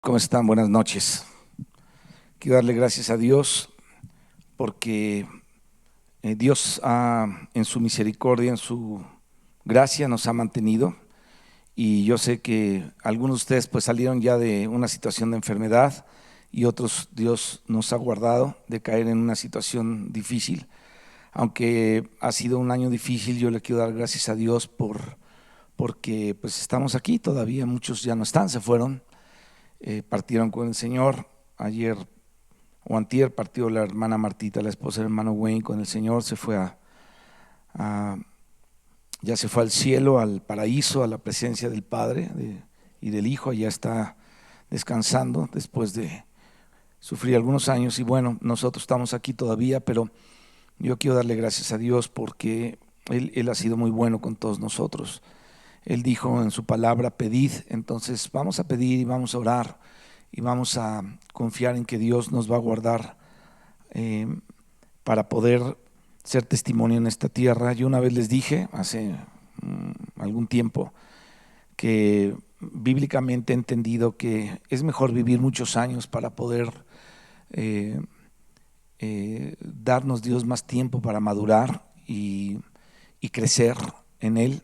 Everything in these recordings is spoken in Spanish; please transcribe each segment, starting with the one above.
¿Cómo están? Buenas noches. Quiero darle gracias a Dios porque Dios en su misericordia, en su gracia nos ha mantenido, y yo sé que algunos de ustedes pues salieron ya de una situación de enfermedad y otros Dios nos ha guardado de caer en una situación difícil. Aunque ha sido un año difícil, yo le quiero dar gracias a Dios porque pues estamos aquí todavía. Muchos ya no están, se fueron, partieron con el Señor. Ayer o antier partió la hermana Martita, la esposa del hermano Wayne, con el Señor. Se fue a ya se fue al cielo, al paraíso, a la presencia del Padre y del Hijo. Allá está descansando después de sufrir algunos años. Y bueno, nosotros estamos aquí todavía, pero yo quiero darle gracias a Dios porque Él ha sido muy bueno con todos nosotros. Él dijo en su palabra: pedid. Entonces vamos a pedir y vamos a orar y vamos a confiar en que Dios nos va a guardar eh, para poder ser testimonio en esta tierra. Yo una vez les dije, hace algún tiempo, que bíblicamente he entendido que es mejor vivir muchos años para poder darnos Dios más tiempo para madurar y crecer en Él,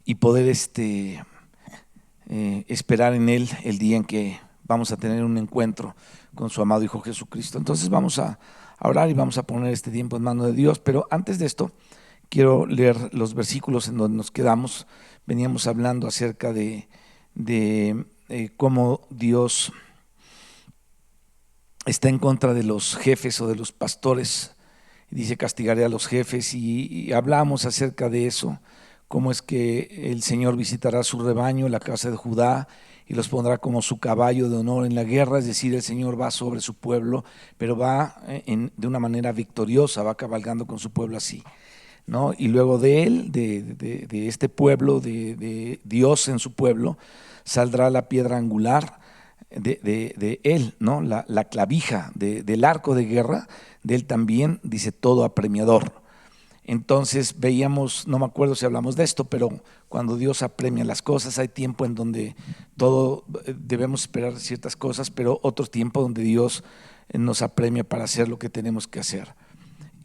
y poder esperar en Él el día en que vamos a tener un encuentro con su amado Hijo Jesucristo. Entonces vamos a orar y vamos a poner este tiempo en manos de Dios. Pero antes de esto, quiero leer los versículos en donde nos quedamos. Veníamos hablando acerca de cómo Dios está en contra de los jefes o de los pastores. Dice: castigaré a los jefes, y hablamos acerca de eso, cómo es que el Señor visitará su rebaño, la casa de Judá, y los pondrá como su caballo de honor en la guerra. Es decir, el Señor va sobre su pueblo, pero va de una manera victoriosa, va cabalgando con su pueblo así, ¿no? Y luego de él, de este pueblo, de Dios en su pueblo, saldrá la piedra angular de él, ¿no? La clavija del arco de guerra de él también, dice: todo apremiador. Entonces veíamos, no me acuerdo si hablamos de esto, pero cuando Dios apremia las cosas, hay tiempo en donde todo debemos esperar ciertas cosas, pero otro tiempo donde Dios nos apremia para hacer lo que tenemos que hacer.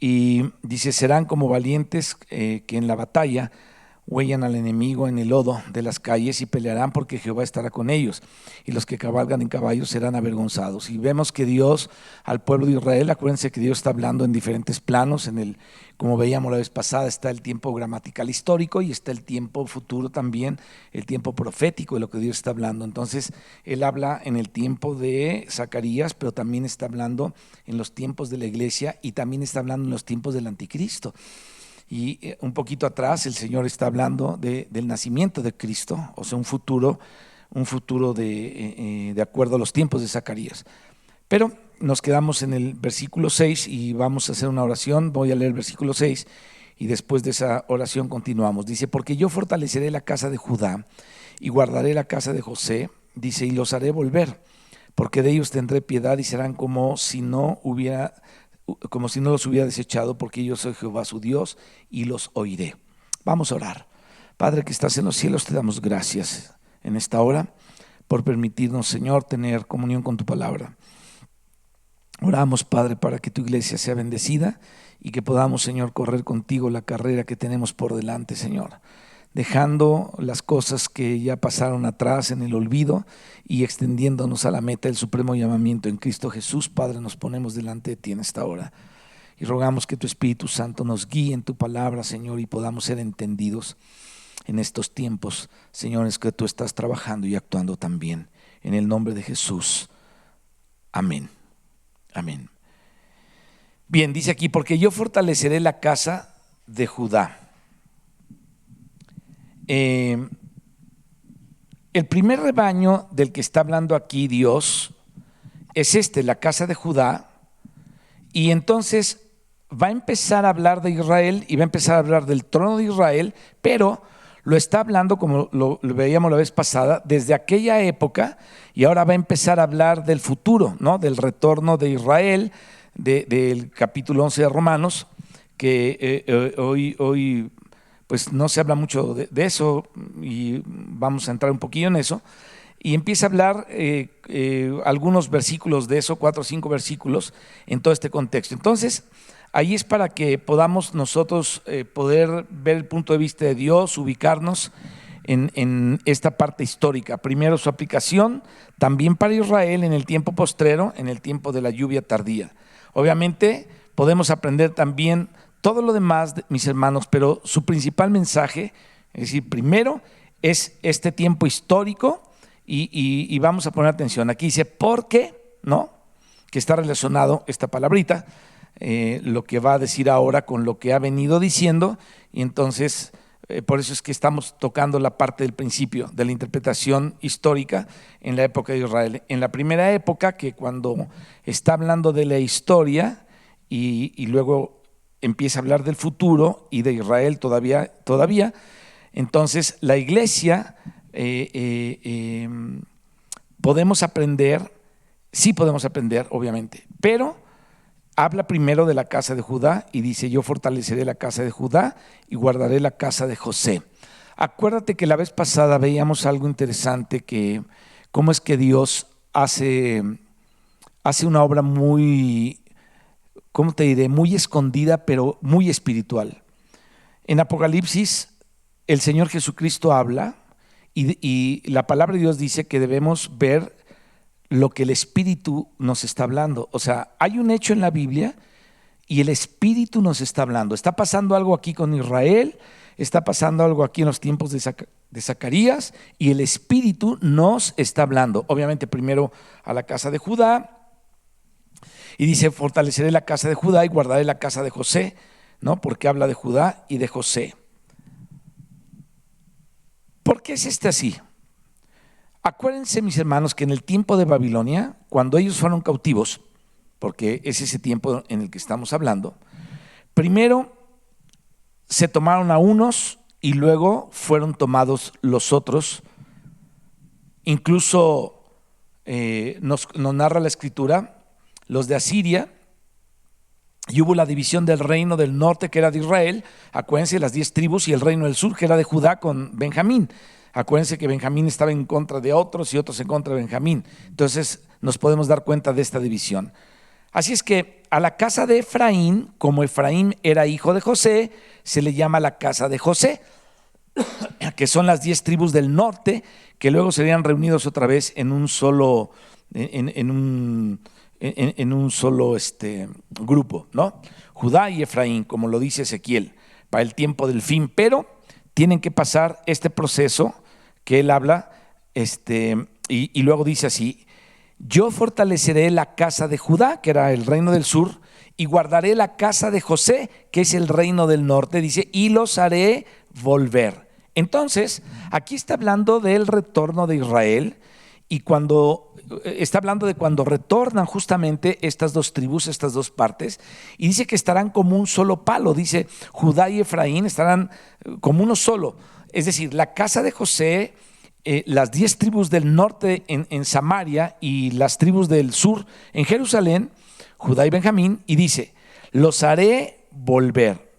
Y dice: serán como valientes que en la batalla huellan al enemigo en el lodo de las calles, y pelearán porque Jehová estará con ellos, y los que cabalgan en caballos serán avergonzados. Y vemos que Dios al pueblo de Israel, acuérdense que Dios está hablando en diferentes planos. Como veíamos la vez pasada, está el tiempo gramatical histórico y está el tiempo futuro también, el tiempo profético de lo que Dios está hablando. Entonces Él habla en el tiempo de Zacarías, pero también está hablando en los tiempos de la iglesia, y también está hablando en los tiempos del anticristo. Y un poquito atrás el Señor está hablando del nacimiento de Cristo, o sea, un futuro de acuerdo a los tiempos de Zacarías. Pero nos quedamos en el versículo 6 y vamos a hacer una oración. Voy a leer el versículo 6 y después de esa oración continuamos. Dice: porque yo fortaleceré la casa de Judá y guardaré la casa de José, dice, y los haré volver, porque de ellos tendré piedad, y serán como si no los hubiera desechado, porque yo soy Jehová su Dios y los oiré. Vamos a orar. Padre que estás en los cielos, te damos gracias en esta hora por permitirnos, Señor, tener comunión con tu palabra. Oramos, Padre, para que tu iglesia sea bendecida y que podamos, Señor, correr contigo la carrera que tenemos por delante, Señor, dejando las cosas que ya pasaron atrás en el olvido y extendiéndonos a la meta del supremo llamamiento en Cristo Jesús. Padre, nos ponemos delante de ti en esta hora y rogamos que tu Espíritu Santo nos guíe en tu palabra, Señor, y podamos ser entendidos en estos tiempos, Señor, es que tú estás trabajando y actuando también. En el nombre de Jesús. Amén. Amén. Bien, dice aquí: porque yo fortaleceré la casa de Judá. El primer rebaño del que está hablando aquí Dios es la casa de Judá, y entonces va a empezar a hablar de Israel y va a empezar a hablar del trono de Israel, pero lo está hablando, como lo veíamos la vez pasada, desde aquella época, y ahora va a empezar a hablar del futuro, ¿no? Del retorno de Israel, del capítulo 11 de Romanos, que hoy pues no se habla mucho de eso, y vamos a entrar un poquillo en eso. y empieza a hablar algunos versículos de eso, 4 o 5 versículos en todo este contexto. Entonces, ahí es para que podamos nosotros poder ver el punto de vista de Dios, ubicarnos en esta parte histórica. Primero su aplicación también para Israel en el tiempo postrero, en el tiempo de la lluvia tardía. Obviamente podemos aprender también todo lo demás, mis hermanos, pero su principal mensaje, es decir, primero es este tiempo histórico y vamos a poner atención. Aquí dice, ¿por qué? ¿No? Que está relacionado esta palabrita, lo que va a decir ahora con lo que ha venido diciendo, y entonces por eso es que estamos tocando la parte del principio de la interpretación histórica en la época de Israel. En la primera época, que cuando está hablando de la historia y luego empieza a hablar del futuro y de Israel todavía, entonces la iglesia podemos aprender, sí podemos aprender, obviamente, pero habla primero de la casa de Judá y dice, yo fortaleceré la casa de Judá y guardaré la casa de José. Acuérdate que la vez pasada veíamos algo interesante, que cómo es que Dios hace una obra muy, ¿cómo te diré? Muy escondida, pero muy espiritual. En Apocalipsis, el Señor Jesucristo habla y la palabra de Dios dice que debemos ver lo que el Espíritu nos está hablando. O sea, hay un hecho en la Biblia y el Espíritu nos está hablando. Está pasando algo aquí con Israel, está pasando algo aquí en los tiempos de Zacarías, y el Espíritu nos está hablando. Obviamente primero a la casa de Judá, y dice, fortaleceré la casa de Judá y guardaré la casa de José, ¿no? Porque habla de Judá y de José. ¿Por qué es así? Acuérdense, mis hermanos, que en el tiempo de Babilonia, cuando ellos fueron cautivos, porque es ese tiempo en el que estamos hablando, primero se tomaron a unos y luego fueron tomados los otros. Incluso nos narra la Escritura, los de Asiria, y hubo la división del reino del norte, que era de Israel, acuérdense, las 10 tribus, y el reino del sur, que era de Judá, con Benjamín. Acuérdense que Benjamín estaba en contra de otros y otros en contra de Benjamín. Entonces nos podemos dar cuenta de esta división. Así es que a la casa de Efraín, como Efraín era hijo de José, se le llama la casa de José, que son las 10 tribus del norte, que luego serían reunidos otra vez en un solo, en un solo grupo, ¿no? Judá y Efraín, como lo dice Ezequiel, para el tiempo del fin, pero tienen que pasar este proceso que él habla, y luego dice así, yo fortaleceré la casa de Judá, que era el reino del sur, y guardaré la casa de José, que es el reino del norte, dice, y los haré volver. Entonces, aquí está hablando del retorno de Israel, y cuando está hablando de cuando retornan justamente estas dos tribus, estas dos partes, y dice que estarán como un solo palo. Dice, Judá y Efraín estarán como uno solo. Es decir, la casa de José, las 10 tribus del norte en Samaria y las tribus del sur en Jerusalén, Judá y Benjamín, y dice, los haré volver.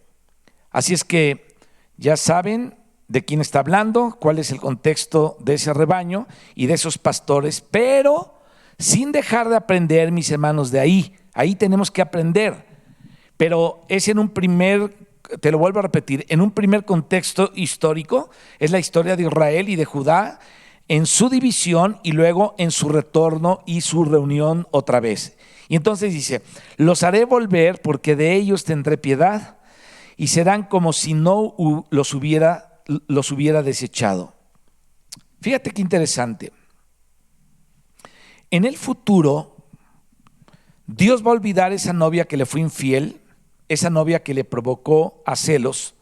Así es que ya saben de quién está hablando, cuál es el contexto de ese rebaño y de esos pastores, pero sin dejar de aprender, mis hermanos, de ahí tenemos que aprender, pero es en un primer, te lo vuelvo a repetir, en un primer contexto histórico, es la historia de Israel y de Judá en su división y luego en su retorno y su reunión otra vez. Y entonces dice, los haré volver porque de ellos tendré piedad y serán como si no los hubiera desechado. Fíjate qué interesante. En el futuro, Dios va a olvidar esa novia que le fue infiel, esa novia que le provocó a celos,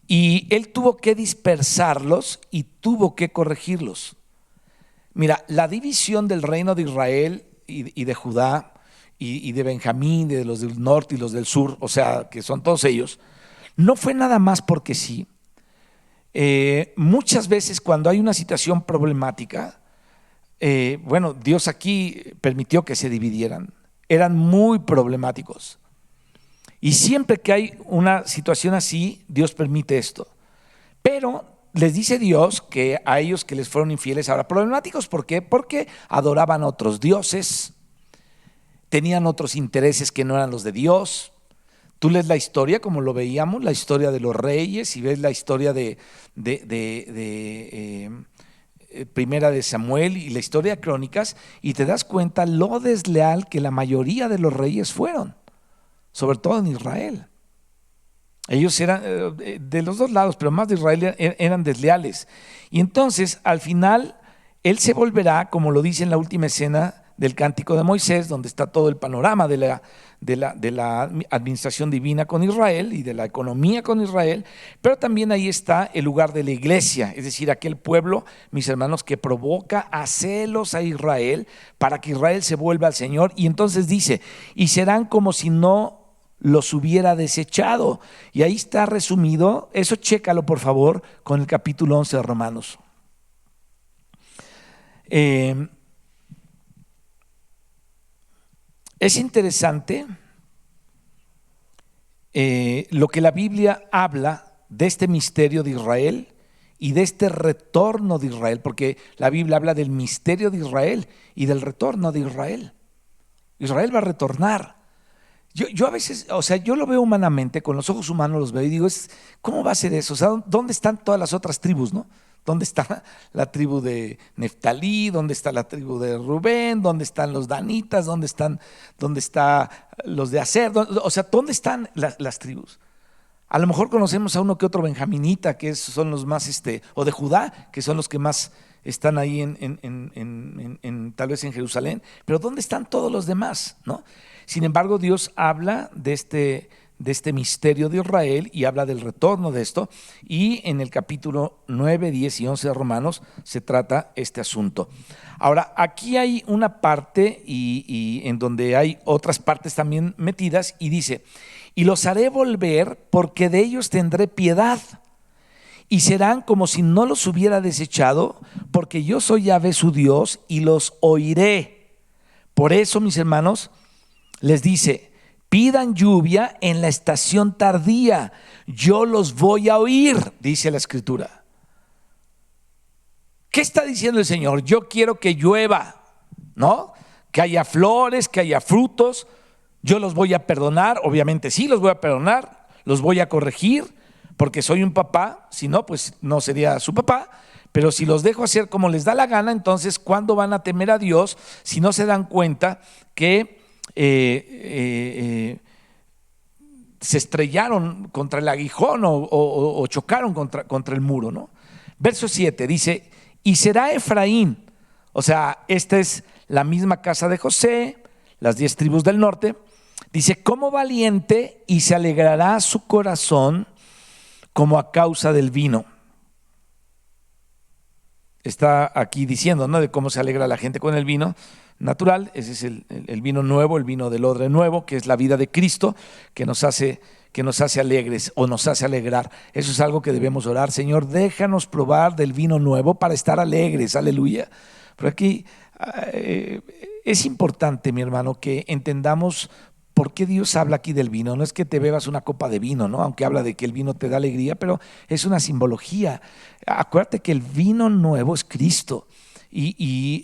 y Él tuvo que dispersarlos y tuvo que corregirlos. Mira, la división del reino de Israel y de Judá y de Benjamín, de los del norte y los del sur, o sea, que son todos ellos, no fue nada más porque sí. Muchas veces cuando hay una situación problemática, Dios aquí permitió que se dividieran, eran muy problemáticos, y siempre que hay una situación así, Dios permite esto, pero les dice Dios que a ellos que les fueron infieles, ahora problemáticos, ¿por qué? Porque adoraban a otros dioses, tenían otros intereses que no eran los de Dios. Tú lees la historia, como lo veíamos, la historia de los reyes, y ves la historia Primera de Samuel y la historia de Crónicas, y te das cuenta lo desleal que la mayoría de los reyes fueron, sobre todo en Israel. Ellos eran de los dos lados, pero más de Israel eran desleales. Y entonces, al final, él se volverá, como lo dice en la última escena del Cántico de Moisés, donde está todo el panorama de la administración divina con Israel y de la economía con Israel, pero también ahí está el lugar de la iglesia, es decir, aquel pueblo, mis hermanos, que provoca a celos a Israel para que Israel se vuelva al Señor. Y entonces dice, y serán como si no los hubiera desechado. Y ahí está resumido, eso chécalo por favor con el capítulo 11 de Romanos. Es interesante lo que la Biblia habla de este misterio de Israel y de este retorno de Israel, porque la Biblia habla del misterio de Israel y del retorno de Israel. Israel va a retornar. Yo a veces, o sea, yo lo veo humanamente, con los ojos humanos los veo y digo, ¿cómo va a ser eso? O sea, ¿dónde están todas las otras tribus, no? ¿Dónde está la tribu de Neftalí? ¿Dónde está la tribu de Rubén? ¿Dónde están los danitas? ¿Dónde están los de Aser? O sea, ¿dónde están las tribus? A lo mejor conocemos a uno que otro benjaminita, que son los más, o de Judá, que son los que más están ahí tal vez en Jerusalén, pero ¿dónde están todos los demás, no? Sin embargo, Dios habla de este misterio de Israel y habla del retorno de esto, y en el capítulo 9, 10 y 11 de Romanos se trata este asunto. Ahora, aquí hay una parte y en donde hay otras partes también metidas, y dice, y los haré volver porque de ellos tendré piedad, y serán como si no los hubiera desechado, porque yo soy Yahvé su Dios y los oiré. Por eso, mis hermanos, les dice, pidan lluvia en la estación tardía, yo los voy a oír, dice la Escritura. ¿Qué está diciendo el Señor? Yo quiero que llueva, ¿no? Que haya flores, que haya frutos, yo los voy a perdonar, obviamente sí los voy a perdonar, los voy a corregir, porque soy un papá, si no, pues no sería su papá. Pero si los dejo hacer como les da la gana, entonces ¿cuándo van a temer a Dios si no se dan cuenta que se estrellaron contra el aguijón o chocaron contra el muro, ¿no? Verso 7 dice, y será Efraín, o sea, esta es la misma casa de José, las 10 tribus del norte, dice, como valiente, y se alegrará su corazón como a causa del vino. Está aquí diciendo, ¿no?, de cómo se alegra la gente con el vino natural. Ese es el vino nuevo, el vino del odre nuevo, que es la vida de Cristo, que nos hace alegres o nos hace alegrar. Eso es algo que debemos orar. Señor, déjanos probar del vino nuevo para estar alegres, aleluya. Pero aquí es importante, mi hermano, que entendamos por qué Dios habla aquí del vino. No es que te bebas una copa de vino, ¿no? Aunque habla de que el vino te da alegría, pero es una simbología. Acuérdate que el vino nuevo es Cristo. Y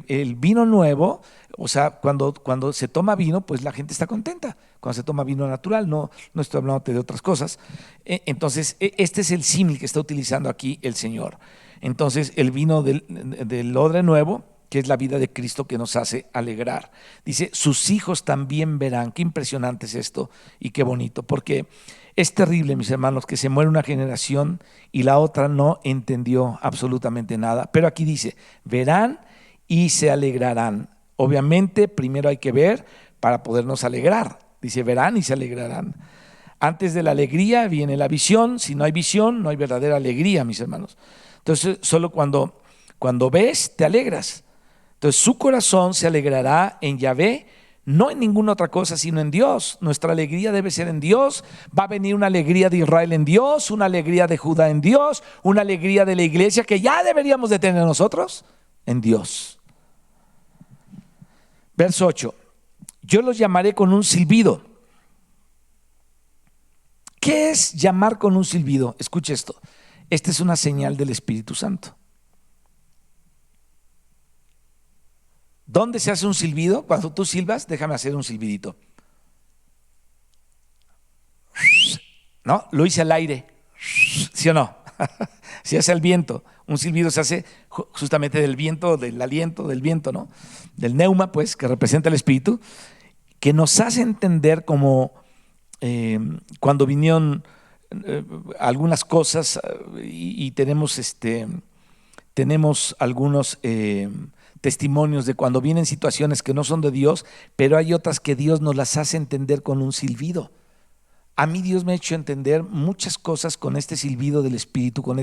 el vino nuevo, o sea, cuando se toma vino, pues la gente está contenta. Cuando se toma vino natural, no estoy hablando de otras cosas. Entonces, este es el símil que está utilizando aquí el Señor. Entonces, el vino del odre nuevo, que es la vida de Cristo que nos hace alegrar. Dice, sus hijos también verán. Qué impresionante es esto y qué bonito, porque es terrible, mis hermanos, que se muere una generación y la otra no entendió absolutamente nada. Pero aquí dice, verán y se alegrarán. Obviamente, primero hay que ver para podernos alegrar. Dice, verán y se alegrarán. Antes de la alegría viene la visión. Si no hay visión, no hay verdadera alegría, mis hermanos. Entonces, solo cuando ves, te alegras. Entonces, su corazón se alegrará en Yahvé, no en ninguna otra cosa, sino en Dios. Nuestra alegría debe ser en Dios. Va a venir una alegría de Israel en Dios, una alegría de Judá en Dios, una alegría de la iglesia que ya deberíamos de tener nosotros en Dios. Verso 8. Yo los llamaré con un silbido. ¿Qué es llamar con un silbido? Escuche esto. Esta es una señal del Espíritu Santo. ¿Dónde se hace un silbido? Cuando tú silbas, déjame hacer un silbidito. ¿No? Lo hice al aire. ¿Sí o no? Se hace al viento. Un silbido se hace justamente del viento, del aliento, del viento, ¿no? Del neuma, pues, que representa el Espíritu, que nos hace entender como cuando vinieron algunas cosas y tenemos algunos testimonios de cuando vienen situaciones que no son de Dios, pero hay otras que Dios nos las hace entender con un silbido. A mí Dios me ha hecho entender muchas cosas con este silbido del Espíritu, con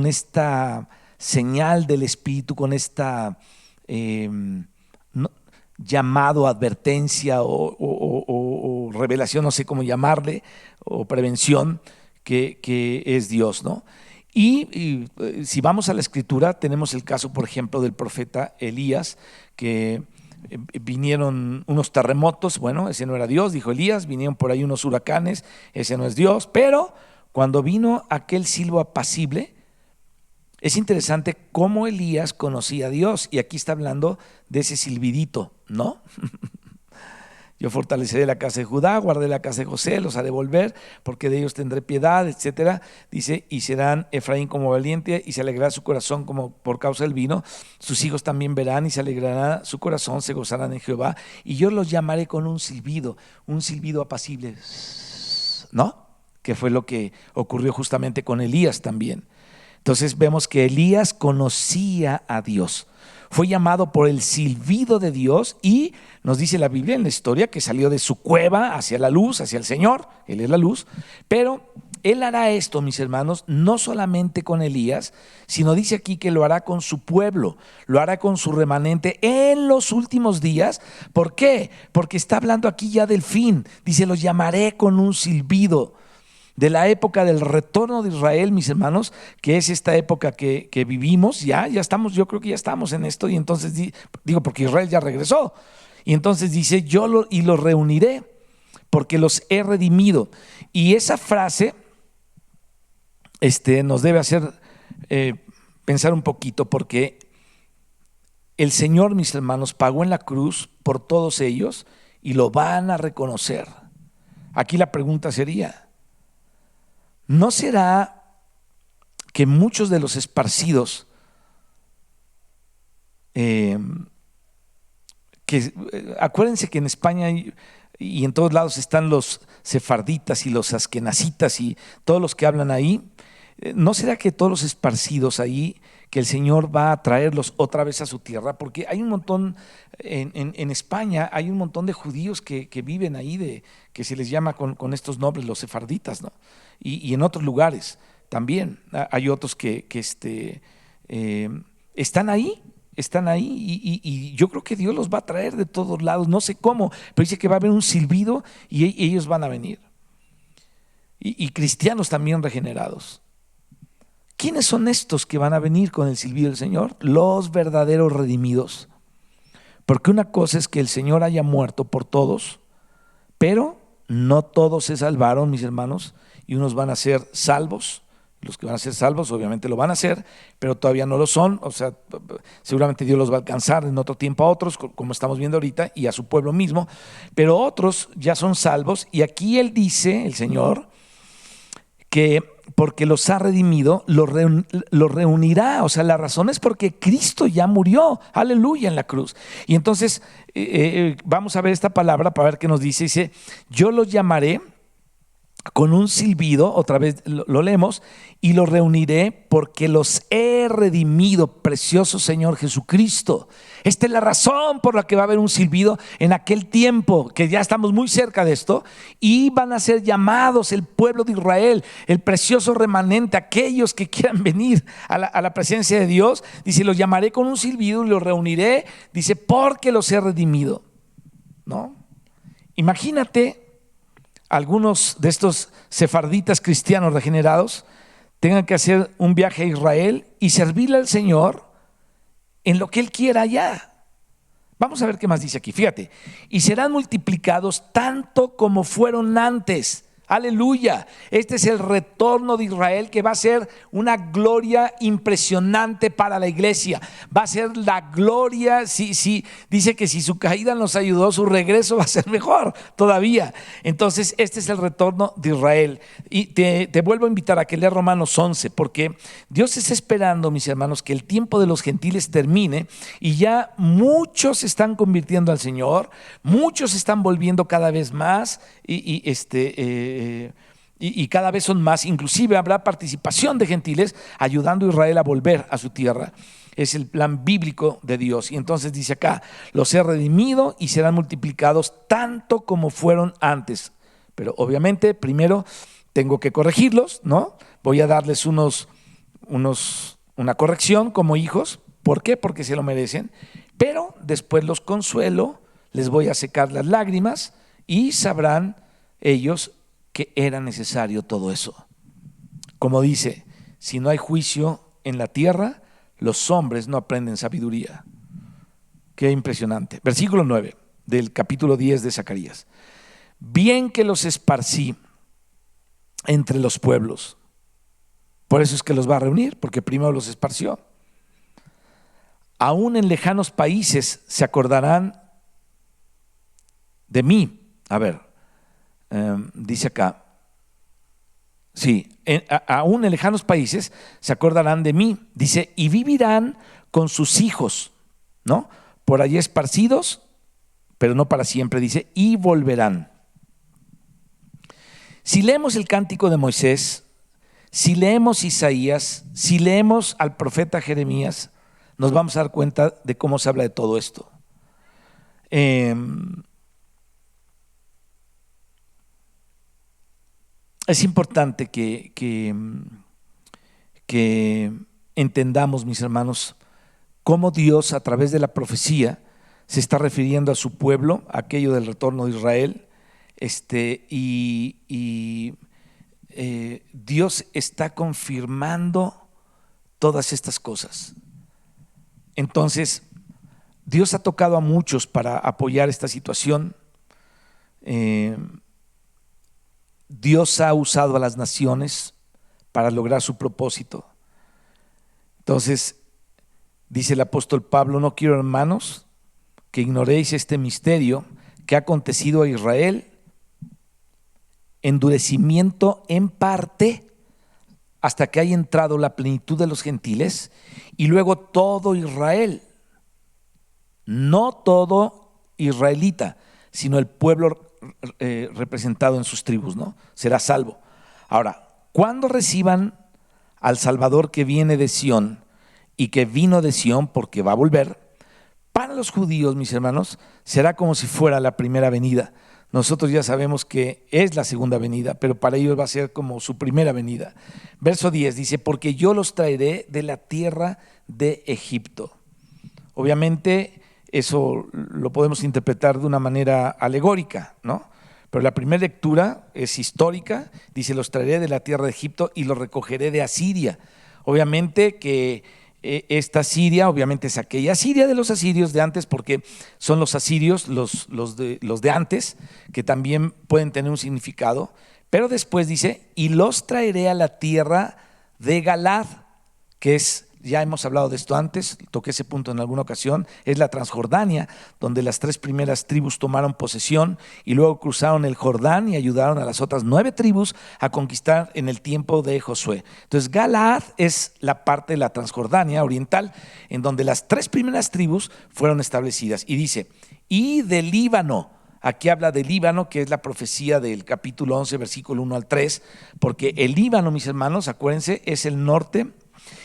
esta señal del Espíritu, con esta llamado, advertencia o revelación, no sé cómo llamarle, o prevención que es Dios, ¿no? Y si vamos a la Escritura, tenemos el caso, por ejemplo, del profeta Elías, que vinieron unos terremotos. Bueno, ese no era Dios, dijo Elías. Vinieron por ahí unos huracanes, ese no es Dios. Pero cuando vino aquel silbo apacible, es interesante cómo Elías conocía a Dios. Y aquí está hablando de ese silbidito, ¿no? Yo fortaleceré la casa de Judá, guardé la casa de José, los haré volver, porque de ellos tendré piedad, etcétera. Dice, y serán Efraín como valiente, y se alegrará su corazón como por causa del vino. Sus hijos también verán, y se alegrará su corazón, se gozarán en Jehová. Y yo los llamaré con un silbido apacible, ¿no? Que fue lo que ocurrió justamente con Elías también. Entonces vemos que Elías conocía a Dios. Fue llamado por el silbido de Dios y nos dice la Biblia en la historia que salió de su cueva hacia la luz, hacia el Señor. Él es la luz. Pero Él hará esto, mis hermanos, no solamente con Elías, sino dice aquí que lo hará con su pueblo, lo hará con su remanente en los últimos días. ¿Por qué? Porque está hablando aquí ya del fin. Dice, los llamaré con un silbido. De la época del retorno de Israel, mis hermanos, que es esta época que vivimos, ya estamos, yo creo que ya estamos en esto, y entonces digo, porque Israel ya regresó, y entonces dice, los reuniré, porque los he redimido. Y esa frase nos debe hacer pensar un poquito, porque el Señor, mis hermanos, pagó en la cruz por todos ellos, y lo van a reconocer. Aquí la pregunta sería, ¿no será que muchos de los esparcidos acuérdense que en España y en todos lados están los sefarditas y los askenazitas y todos los que hablan ahí? ¿No será que todos los esparcidos ahí, que el Señor va a traerlos otra vez a su tierra? Porque hay un montón, en España hay un montón de judíos que viven ahí, que se les llama con estos nombres los sefarditas, ¿no? Y en otros lugares también hay otros que están ahí. Y yo creo que Dios los va a traer de todos lados, no sé cómo, pero dice que va a haber un silbido y ellos van a venir. Y cristianos también regenerados. ¿Quiénes son estos que van a venir con el silbido del Señor? Los verdaderos redimidos. Porque una cosa es que el Señor haya muerto por todos, pero no todos se salvaron, mis hermanos, y unos van a ser salvos. Los que van a ser salvos obviamente lo van a hacer, pero todavía no lo son. O sea, seguramente Dios los va a alcanzar en otro tiempo a otros, como estamos viendo ahorita, y a su pueblo mismo, pero otros ya son salvos. Y aquí Él dice, el Señor, que porque los ha redimido, los reunirá. O sea, la razón es porque Cristo ya murió, aleluya, en la cruz. Y entonces vamos a ver esta palabra para ver qué nos dice. Dice, yo los llamaré con un silbido, otra vez lo leemos, y los reuniré porque los he redimido, precioso Señor Jesucristo. Esta es la razón por la que va a haber un silbido en aquel tiempo, que ya estamos muy cerca de esto, y van a ser llamados el pueblo de Israel, el precioso remanente, aquellos que quieran venir a la presencia de Dios. Dice, los llamaré con un silbido y los reuniré, dice, porque los he redimido, ¿no? Imagínate algunos de estos sefarditas cristianos regenerados tengan que hacer un viaje a Israel y servirle al Señor en lo que Él quiera allá. Vamos a ver qué más dice aquí. Fíjate, y serán multiplicados tanto como fueron antes. Aleluya. Este es el retorno de Israel, que va a ser una gloria impresionante para la iglesia. Va a ser la gloria, dice que si su caída nos ayudó, su regreso va a ser mejor todavía. Entonces este es el retorno de Israel. Y te vuelvo a invitar a que leas Romanos 11, porque Dios está esperando, mis hermanos, que el tiempo de los gentiles termine, y ya muchos se están convirtiendo al Señor, muchos se están volviendo cada vez más, y cada vez son más. Inclusive habrá participación de gentiles ayudando a Israel a volver a su tierra. Es el plan bíblico de Dios. Y entonces dice acá: los he redimido y serán multiplicados tanto como fueron antes. Pero obviamente primero tengo que corregirlos, ¿no? Voy a darles una corrección como hijos. ¿Por qué? Porque se lo merecen. Pero después los consuelo, les voy a secar las lágrimas, y sabrán ellos que era necesario todo eso. Como dice: si no hay juicio en la tierra, los hombres no aprenden sabiduría. Qué impresionante. Versículo 9 del capítulo 10 de Zacarías. Bien que los esparcí entre los pueblos. Por eso es que los va a reunir, porque primero los esparció. Aún en lejanos países se acordarán de mí. A ver, dice acá, sí, aún en lejanos países se acordarán de mí. Dice, y vivirán con sus hijos, ¿no? Por allí esparcidos, pero no para siempre. Dice, y volverán. Si leemos el cántico de Moisés, si leemos Isaías, si leemos al profeta Jeremías, nos vamos a dar cuenta de cómo se habla de todo esto. Es importante que entendamos, mis hermanos, cómo Dios, a través de la profecía, se está refiriendo a su pueblo, aquello del retorno de Israel, Dios está confirmando todas estas cosas. Entonces, Dios ha tocado a muchos para apoyar esta situación. Dios ha usado a las naciones para lograr su propósito. Entonces, dice el apóstol Pablo: no quiero, hermanos, que ignoréis este misterio que ha acontecido a Israel, endurecimiento en parte, hasta que haya entrado la plenitud de los gentiles, y luego todo Israel, no todo israelita, sino el pueblo representado en sus tribus, ¿no? Será salvo. Ahora, cuando reciban al Salvador que viene de Sión y que vino de Sión, porque va a volver, para los judíos, mis hermanos, será como si fuera la primera venida. Nosotros ya sabemos que es la segunda venida, pero para ellos va a ser como su primera venida. Verso 10 dice: porque yo los traeré de la tierra de Egipto. Obviamente eso lo podemos interpretar de una manera alegórica, ¿no? Pero la primera lectura es histórica. Dice: los traeré de la tierra de Egipto y los recogeré de Asiria. Obviamente que esta Siria, obviamente es aquella Siria de los asirios de antes, porque son los asirios, los de antes, que también pueden tener un significado. Pero después dice: y los traeré a la tierra de Galaad, que es, ya hemos hablado de esto antes, toqué ese punto en alguna ocasión, es la Transjordania, donde las 3 primeras tribus tomaron posesión y luego cruzaron el Jordán y ayudaron a las otras 9 tribus a conquistar en el tiempo de Josué. Entonces Galaad es la parte de la Transjordania oriental, en donde las 3 primeras tribus fueron establecidas. Y dice: y del Líbano. Aquí habla del Líbano, que es la profecía del capítulo 11, versículo 1 al 3, porque el Líbano, mis hermanos, acuérdense, es el norte.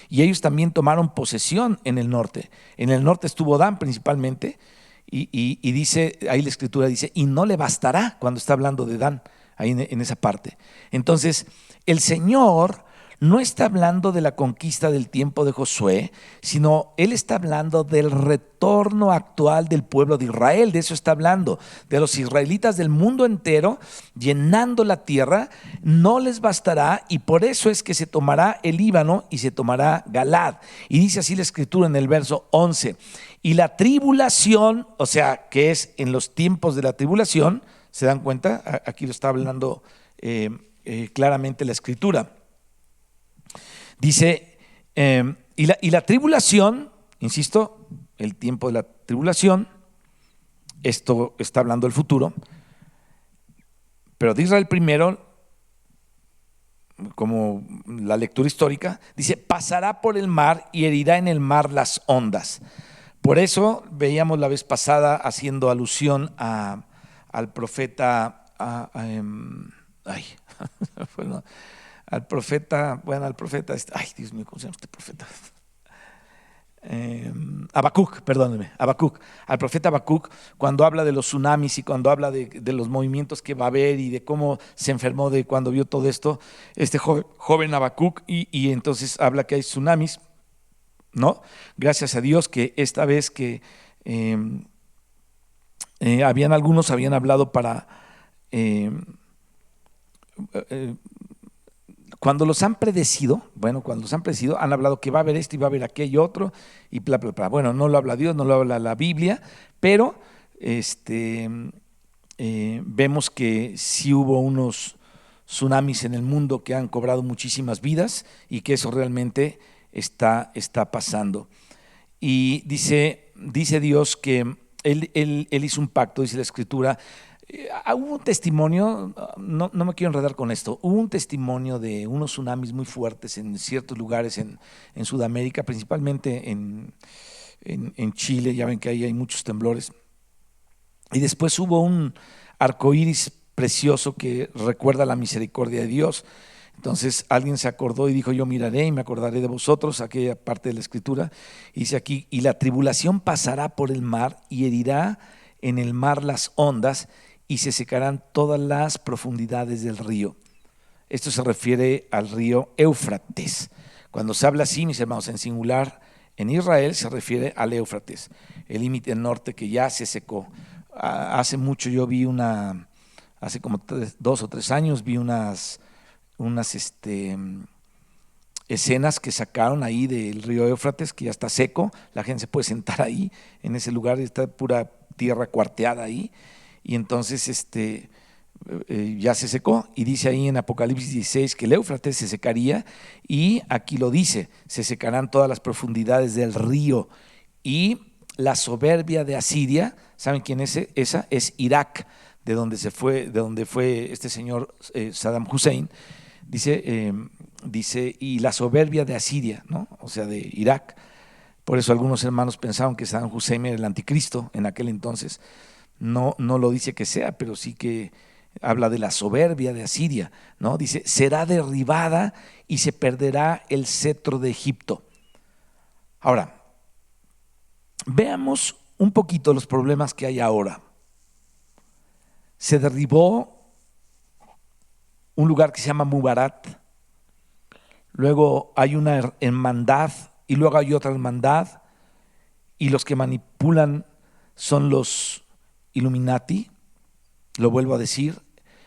Y ellos también tomaron posesión en el norte. En el norte estuvo Dan principalmente, y dice, ahí la escritura dice: y no le bastará, cuando está hablando de Dan, ahí en esa parte. Entonces, el Señor no está hablando de la conquista del tiempo de Josué, sino Él está hablando del retorno actual del pueblo de Israel. De eso está hablando, de los israelitas del mundo entero llenando la tierra. No les bastará, y por eso es que se tomará el Líbano y se tomará Galaad. Y dice así la escritura en el verso 11: y la tribulación, o sea, que es en los tiempos de la tribulación, ¿se dan cuenta? Aquí lo está hablando claramente la Escritura. Dice, y la tribulación, insisto, el tiempo de la tribulación, esto está hablando del futuro, pero de Israel primero, como la lectura histórica, dice, pasará por el mar y herirá en el mar las ondas. Por eso veíamos la vez pasada haciendo alusión al profeta, bueno, al profeta, ay Dios mío, ¿cómo se llama este profeta? Habacuc, perdónenme, Habacuc, al profeta Habacuc, cuando habla de los tsunamis y cuando habla de los movimientos que va a haber y de cómo se enfermó de cuando vio todo esto, este joven Habacuc, y entonces habla que hay tsunamis, ¿no? Gracias a Dios que esta vez que habían hablado para cuando los han predecido, han hablado que va a haber esto y va a haber aquello otro y bla, bla, bla. Bueno, no lo habla Dios, no lo habla la Biblia, pero vemos que sí hubo unos tsunamis en el mundo que han cobrado muchísimas vidas y que eso realmente está pasando. Y dice Dios que él hizo un pacto, dice la Escritura. Hubo un testimonio, no me quiero enredar con esto, hubo un testimonio de unos tsunamis muy fuertes en ciertos lugares en Sudamérica, principalmente en Chile, ya ven que ahí hay muchos temblores. Y después hubo un arcoíris precioso que recuerda la misericordia de Dios. Entonces alguien se acordó y dijo, yo miraré y me acordaré de vosotros, aquella parte de la Escritura. Y dice aquí, y la tribulación pasará por el mar y herirá en el mar las ondas y se secarán todas las profundidades del río. Esto se refiere al río Éufrates. Cuando se habla así, mis hermanos, en singular, en Israel se refiere al Éufrates, el límite norte que ya se secó. Hace mucho yo vi hace como 2 o 3 años, vi unas escenas que sacaron ahí del río Éufrates, que ya está seco, la gente se puede sentar ahí, en ese lugar, está pura tierra cuarteada ahí, y entonces ya se secó, y dice ahí en Apocalipsis 16 que el Éufrates se secaría, y aquí lo dice, se secarán todas las profundidades del río, y la soberbia de Asiria, ¿saben quién es esa? Es Irak, de donde fue este señor Saddam Hussein. Dice, y la soberbia de Asiria, ¿no? O sea, de Irak. Por eso algunos hermanos pensaron que Saddam Hussein era el anticristo en aquel entonces. No lo dice que sea, pero sí que habla de la soberbia de Asiria, ¿no? Dice, será derribada y se perderá el cetro de Egipto. Ahora, veamos un poquito los problemas que hay ahora. Se derribó un lugar que se llama Mubarak, luego hay una hermandad y luego hay otra hermandad, y los que manipulan son los Illuminati, lo vuelvo a decir,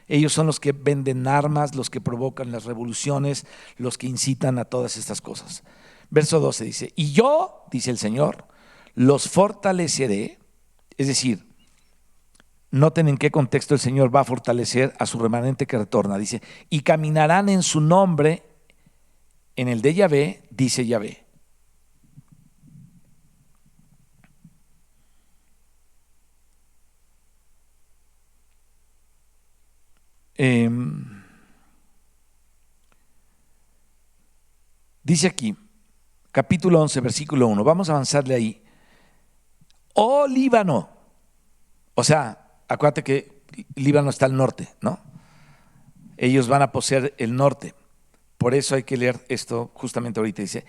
ellos son los que venden armas, los que provocan las revoluciones, los que incitan a todas estas cosas. Verso 12 dice, y yo, dice el Señor, los fortaleceré, es decir, noten en qué contexto el Señor va a fortalecer a su remanente que retorna. Dice, y caminarán en su nombre, en el de Yahvé, dice Yahvé. Dice aquí, capítulo 11, versículo 1, vamos a avanzarle ahí. Oh Líbano, o sea, acuérdate que Líbano está al norte, ¿no? Ellos van a poseer el norte. Por eso hay que leer esto justamente ahorita. Dice,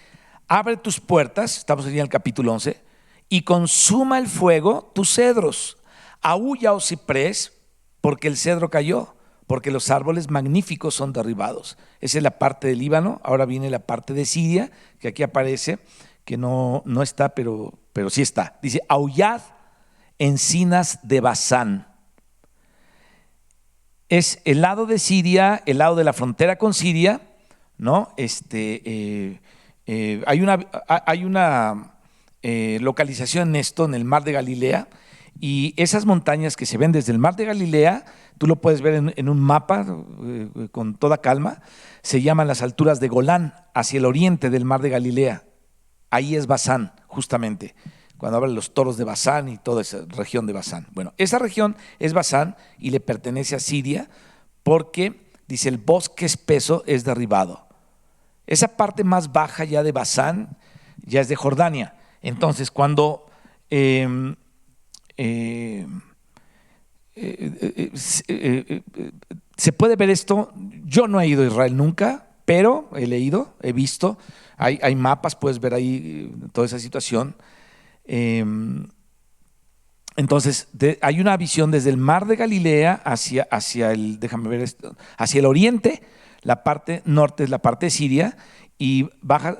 abre tus puertas, estamos aquí en el capítulo 11, y consuma el fuego tus cedros. Aúlla, oh ciprés, porque el cedro cayó, porque los árboles magníficos son derribados. Esa es la parte del Líbano. Ahora viene la parte de Siria, que aquí aparece, que no está, pero sí está. Dice, aullad, encinas de Basán. Es el lado de Siria, el lado de la frontera con Siria, ¿no? Hay una localización en esto, en el mar de Galilea, Y esas montañas que se ven desde el mar de Galilea, tú lo puedes ver en un mapa con toda calma, se llaman las alturas de Golán, hacia el oriente del mar de Galilea. Ahí es Basán, justamente, cuando hablan de los toros de Basán y toda esa región de Basán. Bueno, esa región es Basán y le pertenece a Siria porque, dice, el bosque espeso es derribado. Esa parte más baja ya de Basán ya es de Jordania. Entonces, cuando eh, eh, se puede ver esto. Yo no he ido a Israel nunca, pero he leído, he visto, hay mapas, puedes ver ahí toda esa situación. Eh, entonces, hay una visión desde el mar de Galilea hacia el, déjame ver esto, hacia el oriente. La parte norte es la parte de Siria y baja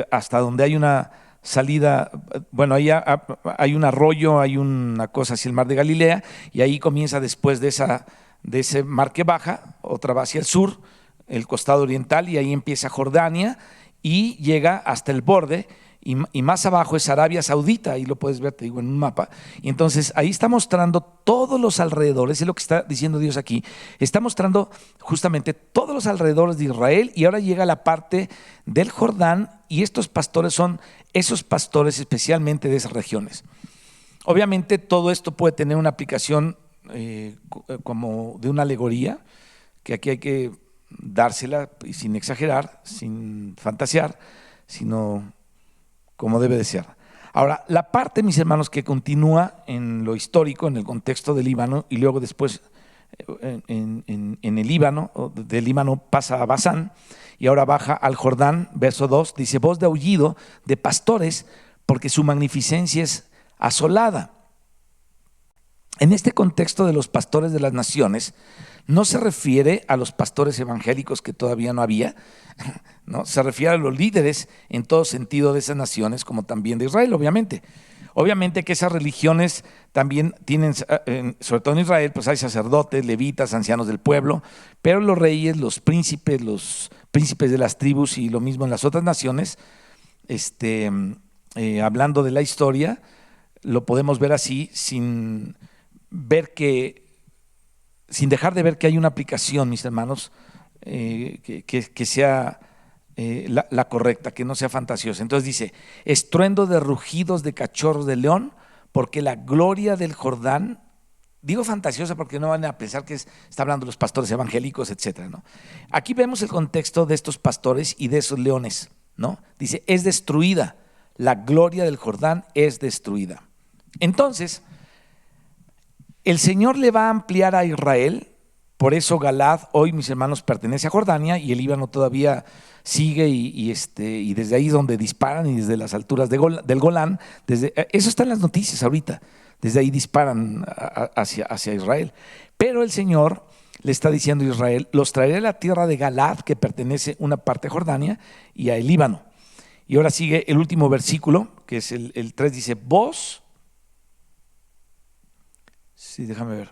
hasta donde hay una salida, bueno, ahí hay un arroyo, hay una cosa hacia el mar de Galilea y ahí comienza después de ese mar que baja, otra va hacia el sur, el costado oriental, y ahí empieza Jordania y llega hasta el borde. Y más abajo es Arabia Saudita, ahí lo puedes ver, te digo, en un mapa. Y entonces ahí está mostrando todos los alrededores, es lo que está diciendo Dios aquí. Está mostrando justamente todos los alrededores de Israel y ahora llega la parte del Jordán y estos pastores son esos pastores especialmente de esas regiones. Obviamente todo esto puede tener una aplicación como de una alegoría, que aquí hay que dársela y sin exagerar, sin fantasear, sino como debe de ser. Ahora, la parte, mis hermanos, que continúa en lo histórico, en el contexto del Líbano, y luego después en el Líbano, del Líbano pasa a Basán, y ahora baja al Jordán, verso 2, dice, voz de aullido de pastores, porque su magnificencia es asolada. En este contexto de los pastores de las naciones, no se refiere a los pastores evangélicos que todavía no había, ¿no? Se refiere a los líderes en todo sentido de esas naciones, como también de Israel, obviamente. Obviamente que esas religiones también tienen, sobre todo en Israel, pues hay sacerdotes, levitas, ancianos del pueblo, pero los reyes, los príncipes de las tribus y lo mismo en las otras naciones, hablando de la historia, lo podemos ver así sin dejar de ver que hay una aplicación, mis hermanos, que sea la correcta, que no sea fantasiosa. Entonces dice, estruendo de rugidos de cachorros de león, porque la gloria del Jordán, digo fantasiosa porque no van a pensar que está hablando de los pastores evangélicos, etcétera, ¿no? Aquí vemos el contexto de estos pastores y de esos leones, ¿no? Dice, es destruida, la gloria del Jordán es destruida. Entonces, el Señor le va a ampliar a Israel, por eso Galaad hoy, mis hermanos, pertenece a Jordania y el Líbano todavía sigue y desde ahí donde disparan y desde las alturas del Golán, eso está en las noticias ahorita, desde ahí disparan hacia Israel. Pero el Señor le está diciendo a Israel, los traeré a la tierra de Galaad, que pertenece una parte a Jordania, y al Líbano. Y ahora sigue el último versículo, que es el 3, dice, vos... Sí, déjame ver.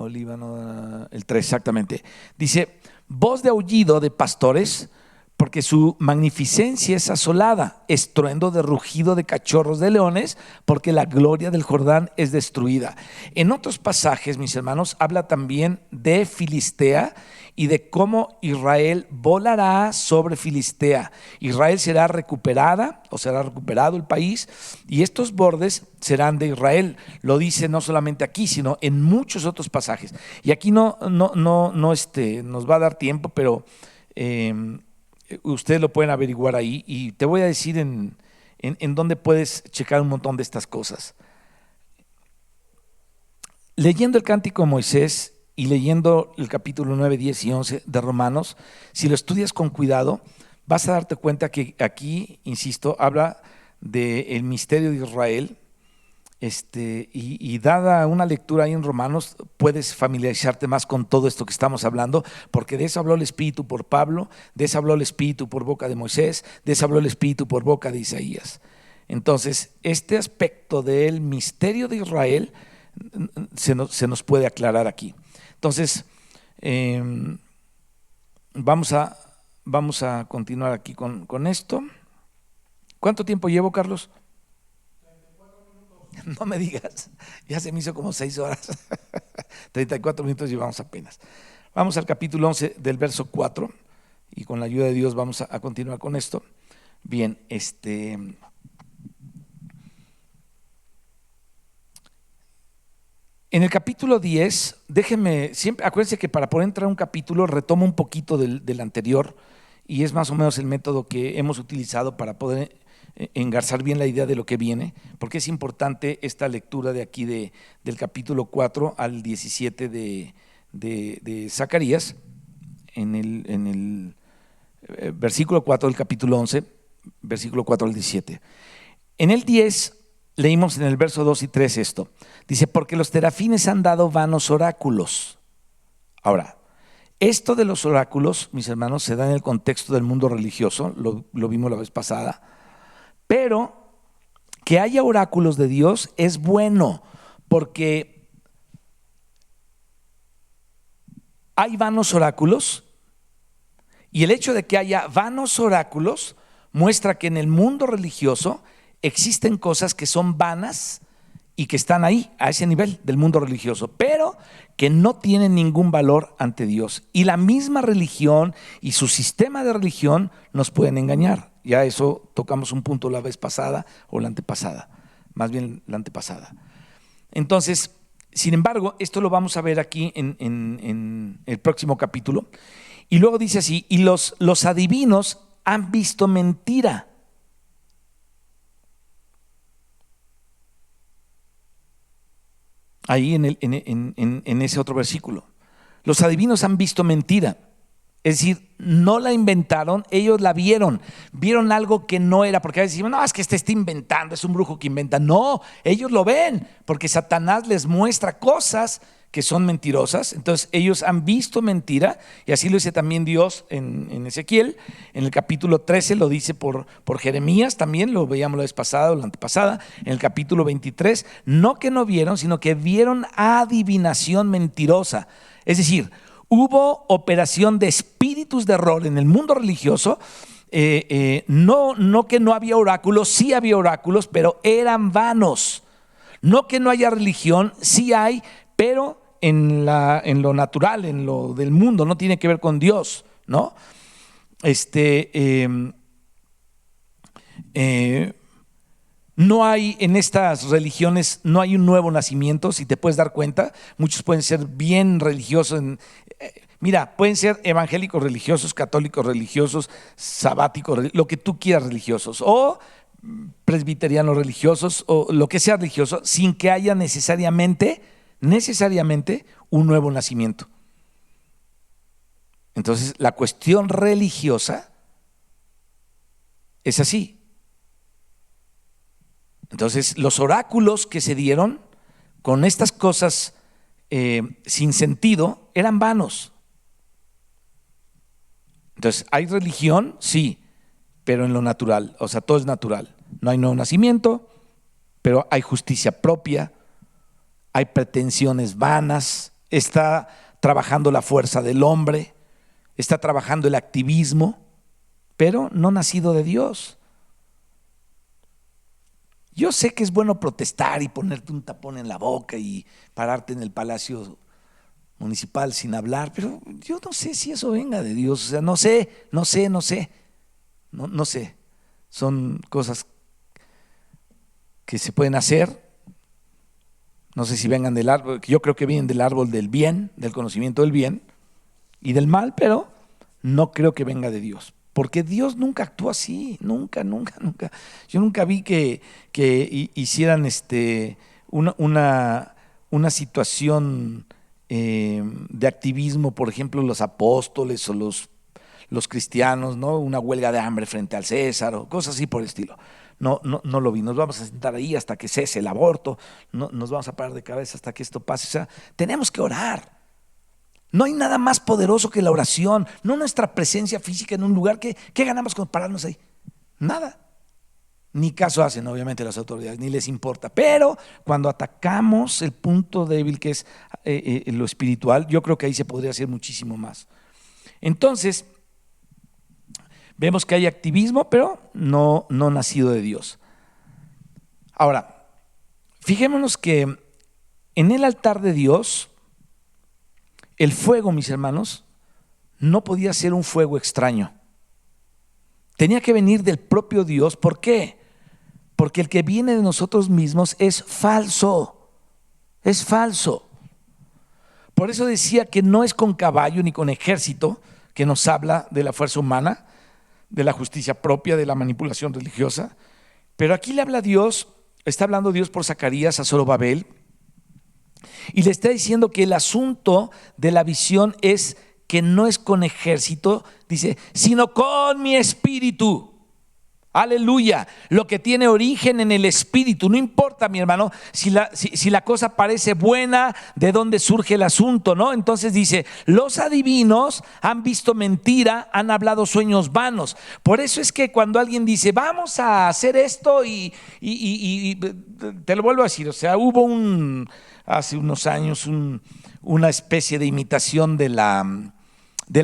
Líbano, el 3, exactamente. Dice, voz de aullido de pastores, porque su magnificencia es asolada, estruendo de rugido de cachorros de leones, porque la gloria del Jordán es destruida. En otros pasajes, mis hermanos, habla también de Filistea y de cómo Israel volará sobre Filistea. Israel será recuperada, o será recuperado el país, y estos bordes serán de Israel. Lo dice no solamente aquí, sino en muchos otros pasajes. Y aquí no nos va a dar tiempo, pero ustedes lo pueden averiguar ahí, y te voy a decir en dónde puedes checar un montón de estas cosas. Leyendo el Cántico de Moisés y leyendo el capítulo 9, 10 y 11 de Romanos, si lo estudias con cuidado, vas a darte cuenta que aquí, insisto, habla del misterio de Israel, y dada una lectura ahí en Romanos, puedes familiarizarte más con todo esto que estamos hablando, porque de eso habló el Espíritu por Pablo, de eso habló el Espíritu por boca de Moisés, de eso habló el Espíritu por boca de Isaías. Entonces, este aspecto del misterio de Israel se nos puede aclarar aquí. Entonces, vamos a continuar aquí con esto. ¿Cuánto tiempo llevo, Carlos? No me digas, ya se me hizo como 6 horas. 34 minutos llevamos apenas. Vamos al capítulo 11 del verso 4 y con la ayuda de Dios vamos a continuar con esto. Bien, en el capítulo 10, acuérdense que para poder entrar a un capítulo retomo un poquito del anterior y es más o menos el método que hemos utilizado para poder engarzar bien la idea de lo que viene, porque es importante esta lectura de aquí del capítulo 4 al 17 de Zacarías, en el versículo 4 del capítulo 11, versículo 4 al 17. En el 10 leímos en el verso 2 y 3 esto, dice, porque los terafines han dado vanos oráculos. Ahora, esto de los oráculos, mis hermanos, se da en el contexto del mundo religioso, lo vimos la vez pasada, pero que haya oráculos de Dios es bueno, porque hay vanos oráculos y el hecho de que haya vanos oráculos muestra que en el mundo religioso existen cosas que son vanas y que están ahí, a ese nivel del mundo religioso, pero que no tienen ningún valor ante Dios. Y la misma religión y su sistema de religión nos pueden engañar. Ya eso tocamos un punto la vez pasada o la antepasada, más bien la antepasada. Entonces, sin embargo, esto lo vamos a ver aquí en el próximo capítulo. Y luego dice así, y los adivinos han visto mentira. Ahí en ese otro versículo. Los adivinos han visto mentira. Es decir, no la inventaron, ellos la vieron algo que no era, porque a veces decimos, no, es que este está inventando, es un brujo que inventa. No, ellos lo ven, porque Satanás les muestra cosas que son mentirosas. Entonces ellos han visto mentira, y así lo dice también Dios en Ezequiel, en el capítulo 13 lo dice por Jeremías, también lo veíamos la vez pasada o la antepasada, en el capítulo 23, no que no vieron, sino que vieron adivinación mentirosa. Es decir, hubo operación de espíritus de error en el mundo religioso. No que no había oráculos, sí había oráculos, pero eran vanos. No que no haya religión, sí hay, pero en lo natural, en lo del mundo, no tiene que ver con Dios, ¿no? No hay en estas religiones, no hay un nuevo nacimiento, si te puedes dar cuenta. Muchos pueden ser bien religiosos. Mira, pueden ser evangélicos religiosos, católicos religiosos, sabáticos, lo que tú quieras religiosos, o presbiterianos religiosos, o lo que sea religioso, sin que haya necesariamente un nuevo nacimiento. Entonces, la cuestión religiosa es así. Entonces, los oráculos que se dieron con estas cosas sin sentido eran vanos. Entonces, ¿hay religión? Sí, pero en lo natural, o sea, todo es natural. No hay nuevo nacimiento, pero hay justicia propia, hay pretensiones vanas, está trabajando la fuerza del hombre, está trabajando el activismo, pero no nacido de Dios. Yo sé que es bueno protestar y ponerte un tapón en la boca y pararte en el palacio municipal sin hablar, pero yo no sé si eso venga de Dios. O sea, no sé. Son cosas que se pueden hacer. No sé si vengan del árbol, yo creo que vienen del árbol del bien, del conocimiento del bien y del mal, pero no creo que venga de Dios. Porque Dios nunca actúa así, nunca. Yo nunca vi que hicieran una situación de activismo, por ejemplo, los apóstoles o los cristianos, ¿no? Una huelga de hambre frente al César o cosas así por el estilo. No lo vi. Nos vamos a sentar ahí hasta que cese el aborto, no, nos vamos a parar de cabeza hasta que esto pase. O sea, tenemos que orar. No hay nada más poderoso que la oración, no nuestra presencia física en un lugar. ¿Qué ganamos con pararnos ahí? Nada. Ni caso hacen, obviamente, las autoridades, ni les importa. Pero cuando atacamos el punto débil que es lo espiritual, yo creo que ahí se podría hacer muchísimo más. Entonces, vemos que hay activismo, pero no nacido de Dios. Ahora, Fijémonos que en el altar de Dios, el fuego, mis hermanos, no podía ser un fuego extraño. Tenía que venir del propio Dios. ¿Por qué? Porque el que viene de nosotros mismos es falso. Es falso. Por eso decía que no es con caballo ni con ejército que nos habla de la fuerza humana, de la justicia propia, de la manipulación religiosa. Pero aquí le habla Dios, está hablando Dios por Zacarías a Zorobabel, y le está diciendo que el asunto de la visión es que no es con ejército, dice, sino con mi espíritu. Aleluya, lo que tiene origen en el espíritu. No importa, mi hermano, si la cosa parece buena, de dónde surge el asunto, ¿no? Entonces dice, los adivinos han visto mentira, han hablado sueños vanos. Por eso es que cuando alguien dice, vamos a hacer esto y te lo vuelvo a decir, o sea, hubo hace unos años una especie de imitación del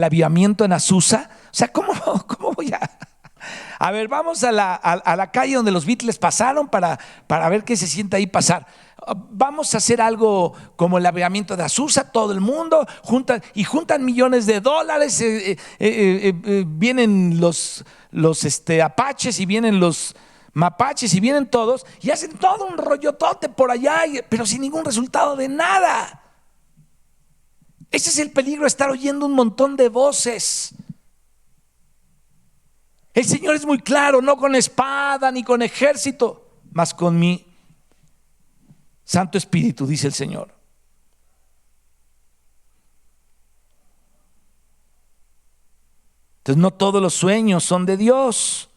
avivamiento en Azusa. O sea, ¿cómo voy a ver, vamos a la calle donde los Beatles pasaron para ver qué se siente ahí pasar? Vamos a hacer algo como el avivamiento de Azusa, todo el mundo juntan millones de dólares, vienen los apaches y vienen los mapaches y vienen todos y hacen todo un rollotote por allá, pero sin ningún resultado de nada. Ese es el peligro, estar oyendo un montón de voces. El Señor es muy claro, no con espada ni con ejército, mas con mi Santo Espíritu, dice el Señor. Entonces no todos los sueños son de Dios.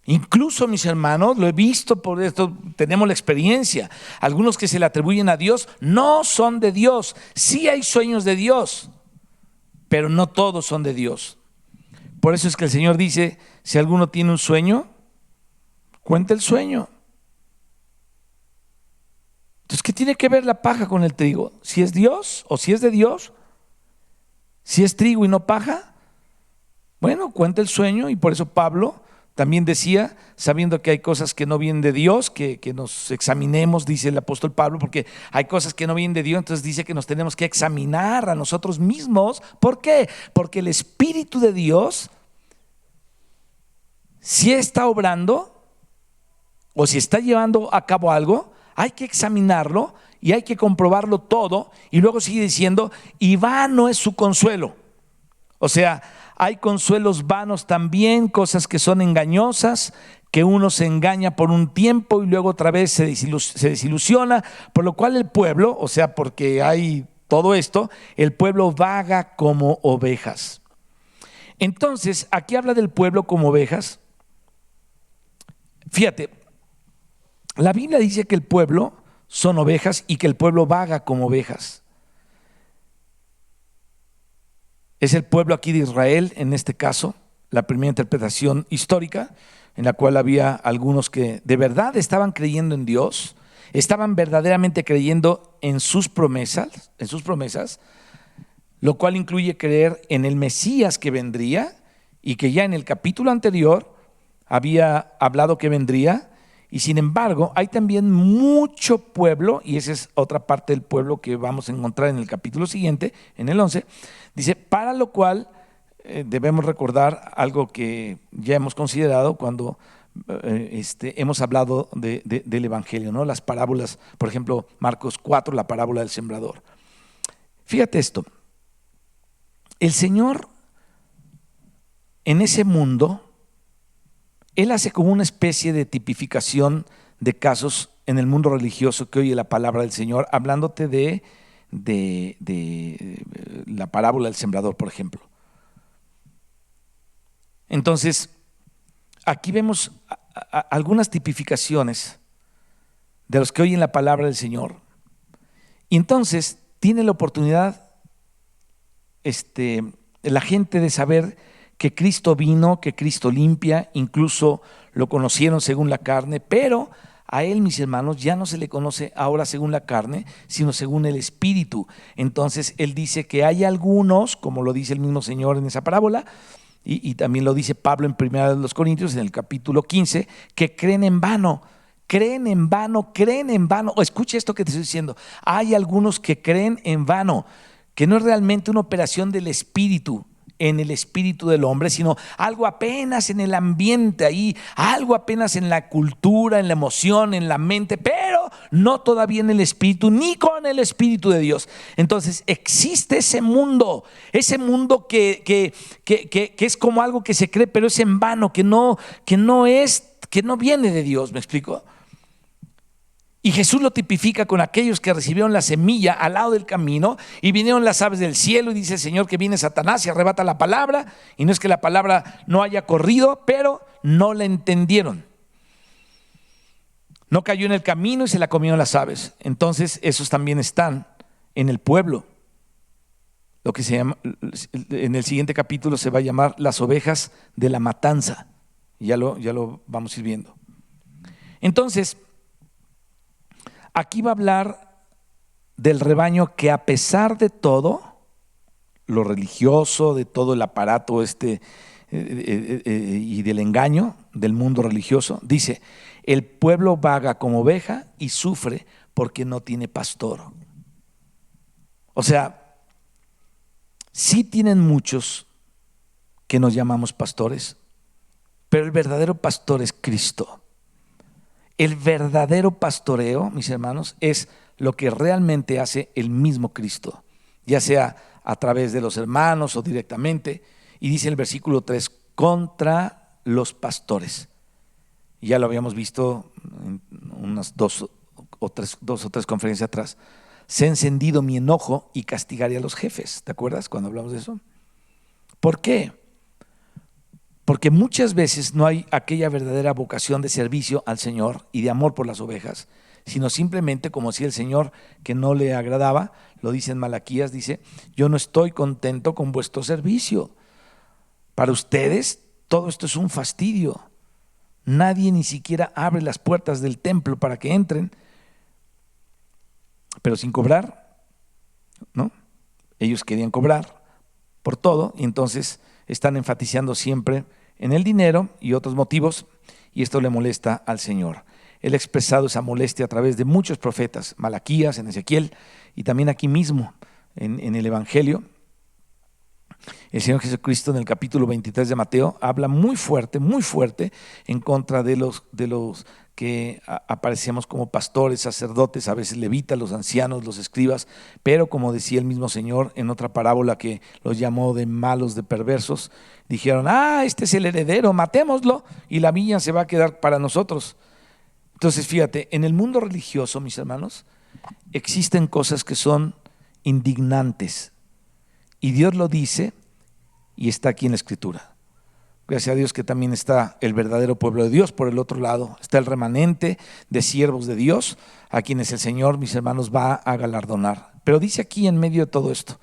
Incluso, mis hermanos, lo he visto, por esto tenemos la experiencia. Algunos que se le atribuyen a Dios no son de Dios. Sí hay sueños de Dios, pero no todos son de Dios. Por eso es que el Señor dice, si alguno tiene un sueño, cuente el sueño. Entonces, ¿qué tiene que ver la paja con el trigo? Si es Dios o si es de Dios, si es trigo y no paja, bueno, cuenta el sueño. Y por eso Pablo también decía, sabiendo que hay cosas que no vienen de Dios, que nos examinemos, dice el apóstol Pablo, porque hay cosas que no vienen de Dios, entonces dice que nos tenemos que examinar a nosotros mismos. ¿Por qué? Porque el Espíritu de Dios, si está obrando o si está llevando a cabo algo, hay que examinarlo y hay que comprobarlo todo. Y luego sigue diciendo, y vano es su consuelo. O sea, hay consuelos vanos también, cosas que son engañosas, que uno se engaña por un tiempo y luego otra vez se desilusiona, por lo cual el pueblo, o sea, porque hay todo esto, el pueblo vaga como ovejas. Entonces, aquí habla del pueblo como ovejas. Fíjate, la Biblia dice que el pueblo son ovejas y que el pueblo vaga como ovejas. Es el pueblo aquí de Israel, en este caso, la primera interpretación histórica, en la cual había algunos que de verdad estaban creyendo en Dios, estaban verdaderamente creyendo en sus promesas, lo cual incluye creer en el Mesías que vendría y que ya en el capítulo anterior había hablado que vendría. Y sin embargo, hay también mucho pueblo, y esa es otra parte del pueblo que vamos a encontrar en el capítulo siguiente, en el 11, dice, para lo cual debemos recordar algo que ya hemos considerado cuando hemos hablado del Evangelio, ¿no? Las parábolas, por ejemplo, Marcos 4, la parábola del sembrador. Fíjate esto, el Señor en ese mundo, Él hace como una especie de tipificación de casos en el mundo religioso que oye la palabra del Señor, hablándote de la parábola del sembrador, por ejemplo. Entonces, aquí vemos algunas tipificaciones de los que oyen la palabra del Señor. Y entonces tiene la oportunidad la gente de saber que Cristo vino, que Cristo limpia, incluso lo conocieron según la carne, pero a Él, mis hermanos, ya no se le conoce ahora según la carne, sino según el Espíritu. Entonces Él dice que hay algunos, como lo dice el mismo Señor en esa parábola, y también lo dice Pablo en 1 Corintios, en el capítulo 15, que creen en vano. creen en vano, creen en vano. O escuche esto que te estoy diciendo. Hay algunos que creen en vano, que no es realmente una operación del espíritu, en el espíritu del hombre, sino algo apenas en el ambiente ahí, algo apenas en la cultura, en la emoción, en la mente, pero no todavía en el espíritu, ni con el espíritu de Dios. Entonces existe ese mundo que es como algo que se cree, pero es en vano, que no viene de Dios. ¿Me explico? Y Jesús lo tipifica con aquellos que recibieron la semilla al lado del camino y vinieron las aves del cielo, y dice el Señor que viene Satanás y arrebata la palabra, y no es que la palabra no haya corrido, pero no la entendieron. No cayó en el camino y se la comieron las aves. Entonces esos también están en el pueblo. Lo que se llama, en el siguiente capítulo se va a llamar las ovejas de la matanza. Ya lo vamos a ir viendo. Entonces, aquí va a hablar del rebaño que, a pesar de todo, lo religioso, de todo el aparato y del engaño del mundo religioso, dice: el pueblo vaga como oveja y sufre porque no tiene pastor. O sea, sí tienen muchos que nos llamamos pastores, pero el verdadero pastor es Cristo. El verdadero pastoreo, mis hermanos, es lo que realmente hace el mismo Cristo, ya sea a través de los hermanos o directamente. Y dice el versículo 3, contra los pastores. Y ya lo habíamos visto en unas dos o tres conferencias atrás. Se ha encendido mi enojo y castigaré a los jefes. ¿Te acuerdas cuando hablamos de eso? ¿Por qué? Porque muchas veces no hay aquella verdadera vocación de servicio al Señor y de amor por las ovejas, sino simplemente, como si el Señor, que no le agradaba, lo dice en Malaquías, dice: yo no estoy contento con vuestro servicio. Para ustedes todo esto es un fastidio. Nadie ni siquiera abre las puertas del templo para que entren, pero sin cobrar, ¿no? Ellos querían cobrar por todo, y entonces están enfatizando siempre en el dinero y otros motivos, y esto le molesta al Señor. Él ha expresado esa molestia a través de muchos profetas, Malaquías, en Ezequiel, y también aquí mismo en el Evangelio. El Señor Jesucristo, en el capítulo 23 de Mateo, habla muy fuerte en contra de los que aparecemos como pastores, sacerdotes, a veces levitas, los ancianos, los escribas, pero como decía el mismo Señor en otra parábola que los llamó de malos, de perversos, dijeron: este es el heredero, matémoslo y la viña se va a quedar para nosotros. Entonces, fíjate, en el mundo religioso, mis hermanos, existen cosas que son indignantes, y Dios lo dice, y está aquí en la Escritura. Gracias a Dios que también está el verdadero pueblo de Dios. Por el otro lado está el remanente de siervos de Dios, a quienes el Señor, mis hermanos, va a galardonar. Pero dice aquí en medio de todo esto: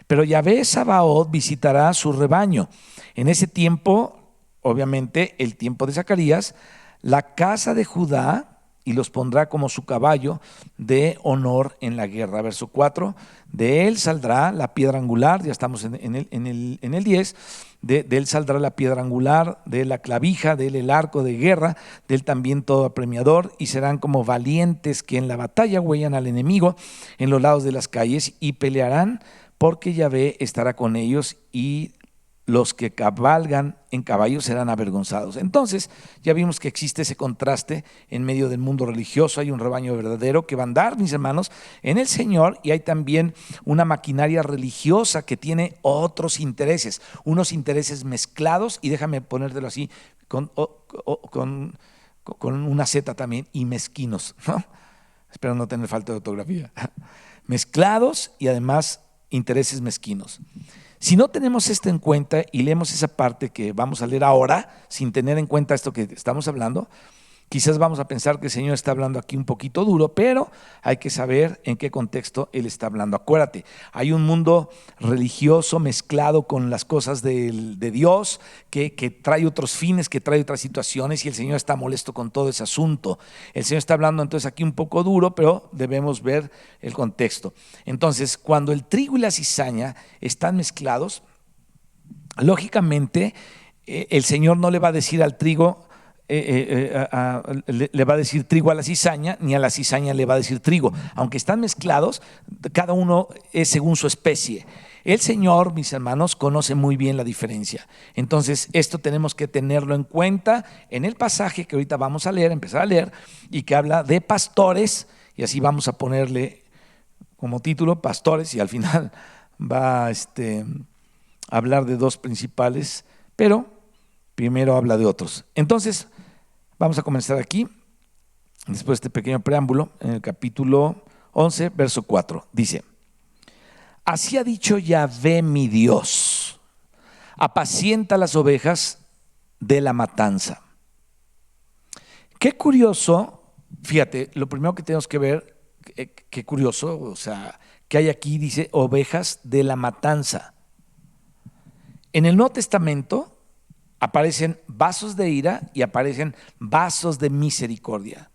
pero Yahvé Sabaoth visitará su rebaño. En ese tiempo, obviamente el tiempo de Zacarías, la casa de Judá, y los pondrá como su caballo de honor en la guerra. Verso 4, de él saldrá la piedra angular, ya estamos en el 10, de él saldrá la piedra angular, de él la clavija, de él el arco de guerra, de él también todo apremiador, y serán como valientes que en la batalla huellan al enemigo en los lados de las calles, y pelearán porque Yahvé estará con ellos, y los que cabalgan en caballos serán avergonzados. Entonces ya vimos que existe ese contraste en medio del mundo religioso. Hay un rebaño verdadero que va a andar, mis hermanos, en el Señor, y hay también una maquinaria religiosa que tiene otros intereses, unos intereses mezclados, y déjame ponértelo así con una Z también, y mezquinos, ¿no? Espero no tener falta de ortografía. Mezclados y además intereses mezquinos. Si no tenemos esto en cuenta y leemos esa parte que vamos a leer ahora, sin tener en cuenta esto que estamos hablando, quizás vamos a pensar que el Señor está hablando aquí un poquito duro, pero hay que saber en qué contexto Él está hablando. Acuérdate, hay un mundo religioso mezclado con las cosas de Dios que trae otros fines, que trae otras situaciones, y el Señor está molesto con todo ese asunto. El Señor está hablando entonces aquí un poco duro, pero debemos ver el contexto. Entonces, cuando el trigo y la cizaña están mezclados, lógicamente el Señor no le va a decir al trigo: le va a decir trigo a la cizaña, ni a la cizaña le va a decir trigo. Aunque están mezclados, cada uno es según su especie. El Señor, mis hermanos, conoce muy bien la diferencia. Entonces, esto tenemos que tenerlo en cuenta en el pasaje que ahorita vamos a leer, empezar a leer, y que habla de pastores, y así vamos a ponerle como título pastores, y al final va a hablar de dos principales, pero primero habla de otros. Entonces, vamos a comenzar aquí, después de este pequeño preámbulo, en el capítulo 11, verso 4. Dice: así ha dicho Yahvé mi Dios, apacienta las ovejas de la matanza. Qué curioso, fíjate, lo primero que tenemos que ver, qué curioso, o sea, que hay aquí, dice ovejas de la matanza. En el Nuevo Testamento aparecen vasos de ira y aparecen vasos de misericordia.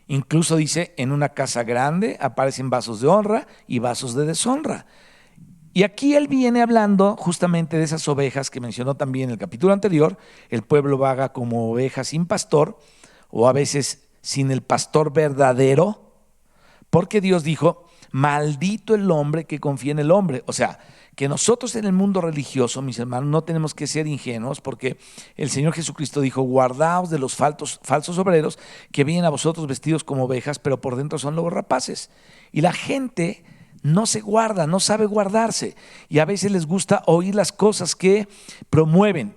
Incluso dice, en una casa grande aparecen vasos de honra y vasos de deshonra. Y aquí él viene hablando justamente de esas ovejas que mencionó también en el capítulo anterior. El pueblo vaga como ovejas sin pastor, o a veces sin el pastor verdadero, porque Dios dijo: maldito el hombre que confía en el hombre. O sea, que nosotros en el mundo religioso, mis hermanos, no tenemos que ser ingenuos, porque el Señor Jesucristo dijo: guardaos de los falsos obreros que vienen a vosotros vestidos como ovejas, pero por dentro son lobos rapaces. Y la gente no se guarda, no sabe guardarse, y a veces les gusta oír las cosas que promueven.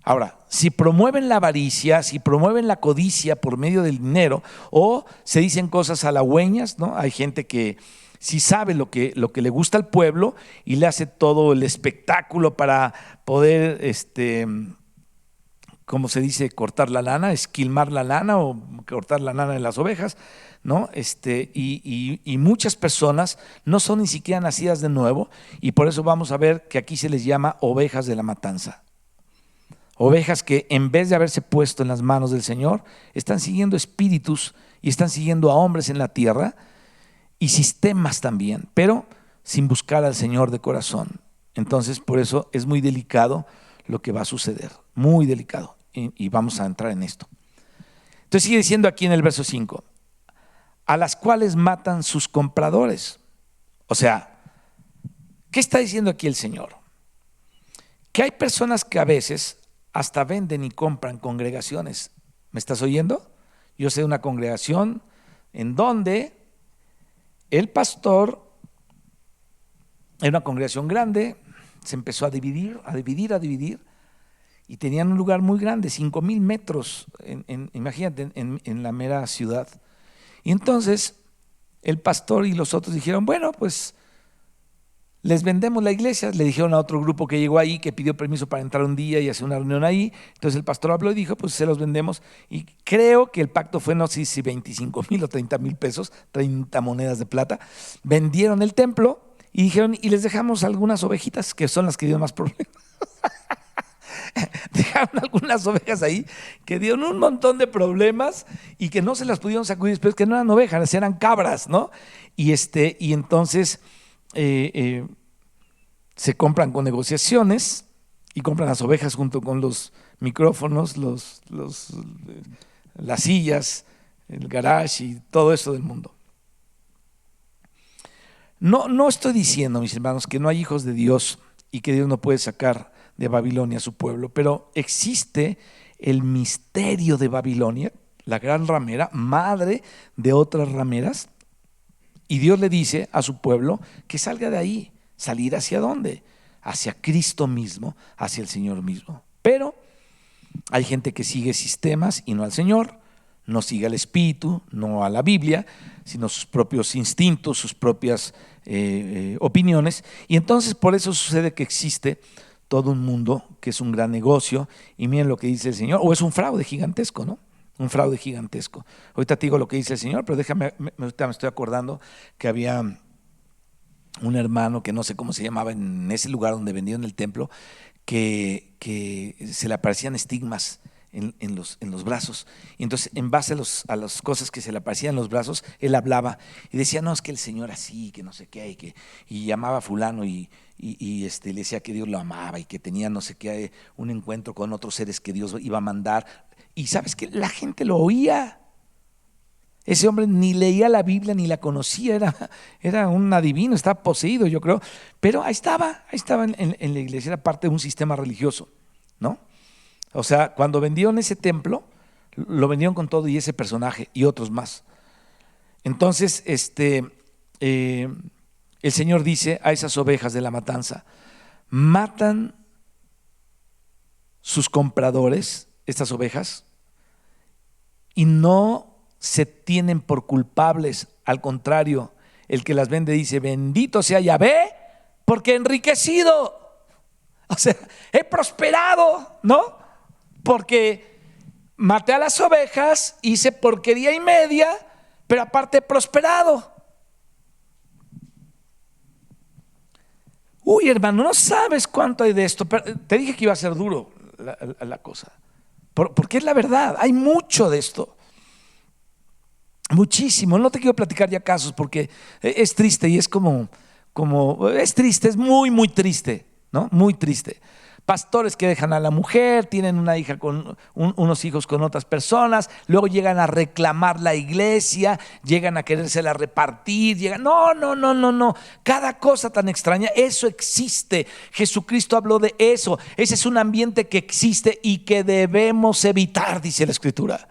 Ahora, si promueven la avaricia, si promueven la codicia por medio del dinero, o se dicen cosas halagüeñas, ¿no? Hay gente que sí sabe lo que le gusta al pueblo y le hace todo el espectáculo para poder, como se dice, cortar la lana, esquilmar la lana o cortar la lana de las ovejas, ¿no? Y muchas personas no son ni siquiera nacidas de nuevo, y por eso vamos a ver que aquí se les llama ovejas de la matanza. Ovejas que en vez de haberse puesto en las manos del Señor, están siguiendo espíritus y están siguiendo a hombres en la tierra y sistemas también, pero sin buscar al Señor de corazón. Entonces, por eso es muy delicado lo que va a suceder, muy delicado, y vamos a entrar en esto. Entonces sigue diciendo aquí en el verso 5, a las cuales matan sus compradores. O sea, ¿qué está diciendo aquí el Señor? Que hay personas que a veces hasta venden y compran congregaciones. ¿Me estás oyendo? Yo sé de una congregación en donde el pastor, era una congregación grande, se empezó a dividir, y tenían un lugar muy grande, 5,000 metros, imagínate, en la mera ciudad. Y entonces el pastor y los otros dijeron: bueno, pues les vendemos la iglesia. Le dijeron a otro grupo que llegó ahí, que pidió permiso para entrar un día y hacer una reunión ahí. Entonces el pastor habló y dijo: pues se los vendemos. Y creo que el pacto fue, no sé si 25,000 o 30,000 pesos, 30 monedas de plata. Vendieron el templo y dijeron: y les dejamos algunas ovejitas, que son las que dieron más problemas. Dejaron algunas ovejas ahí que dieron un montón de problemas y que no se las pudieron sacudir después, que no eran ovejas, eran cabras, ¿no? Y entonces se compran con negociaciones y compran las ovejas junto con los micrófonos, las sillas, el garage y todo eso del mundo. No estoy diciendo, mis hermanos, que no hay hijos de Dios y que Dios no puede sacar de Babilonia a su pueblo, pero existe el misterio de Babilonia, la gran ramera, madre de otras rameras, y Dios le dice a su pueblo que salga de ahí. ¿Salir hacia dónde? Hacia Cristo mismo, hacia el Señor mismo. Pero hay gente que sigue sistemas y no al Señor, no sigue al Espíritu, no a la Biblia, sino sus propios instintos, sus propias opiniones, y entonces por eso sucede que existe todo un mundo que es un gran negocio, y miren lo que dice el Señor, o es un fraude gigantesco, ¿no? Un fraude gigantesco. Ahorita te digo lo que dice el Señor, pero ahorita me estoy acordando que había un hermano que no sé cómo se llamaba en ese lugar donde vendían el templo, que se le aparecían estigmas en los brazos. Y entonces, en base a las cosas que se le aparecían en los brazos, él hablaba y decía: no, es que el Señor así, que no sé qué, y llamaba a fulano y le decía que Dios lo amaba y que tenía no sé qué, un encuentro con otros seres que Dios iba a mandar. Y ¿sabes qué? La gente lo oía. Ese hombre ni leía la Biblia ni la conocía, era un adivino, estaba poseído, yo creo. Pero ahí estaba en la iglesia, era parte de un sistema religioso, ¿no? O sea, cuando vendieron ese templo, lo vendieron con todo y ese personaje y otros más. Entonces, el Señor dice a esas ovejas de la matanza: matan sus compradores, estas ovejas, y no se tienen por culpables. Al contrario, el que las vende dice: bendito sea Yahvé, porque he enriquecido. O sea, he prosperado, ¿no? Porque maté a las ovejas, hice porquería y media, pero aparte he prosperado. Uy, hermano, no sabes cuánto hay de esto. Pero te dije que iba a ser duro la cosa. Porque es la verdad, hay mucho de esto. Muchísimo. No te quiero platicar ya casos porque es triste y es es triste, es muy, muy triste, ¿no? Muy triste. Pastores que dejan a la mujer, tienen una hija con unos hijos con otras personas, luego llegan a reclamar la iglesia, llegan a querérsela repartir, no. Cada cosa tan extraña, eso existe. Jesucristo habló de eso. Ese es un ambiente que existe y que debemos evitar, dice la Escritura.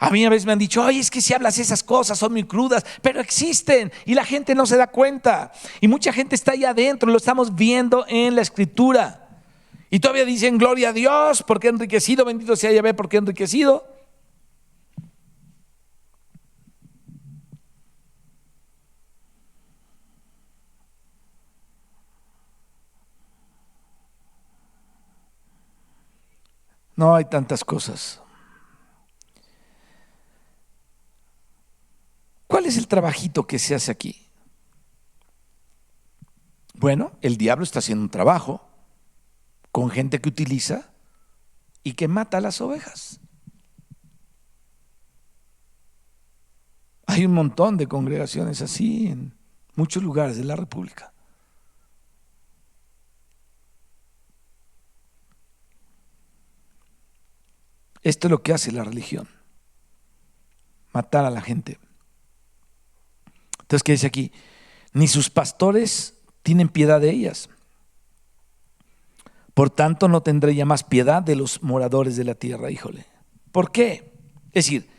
A mí a veces me han dicho: oye, es que si hablas esas cosas son muy crudas, pero existen y la gente no se da cuenta. Y mucha gente está ahí adentro, lo estamos viendo en la Escritura. Y todavía dicen: gloria a Dios, porque he enriquecido, bendito sea Yahvé, porque he enriquecido. No, hay tantas cosas. ¿Cuál es el trabajito que se hace aquí? Bueno, el diablo está haciendo un trabajo con gente que utiliza y que mata a las ovejas. Hay un montón de congregaciones así en muchos lugares de la República. Esto es lo que hace la religión: matar a la gente. Entonces, ¿qué dice aquí? Ni sus pastores tienen piedad de ellas. Por tanto, no tendré ya más piedad de los moradores de la tierra. Híjole. ¿Por qué? Es decir,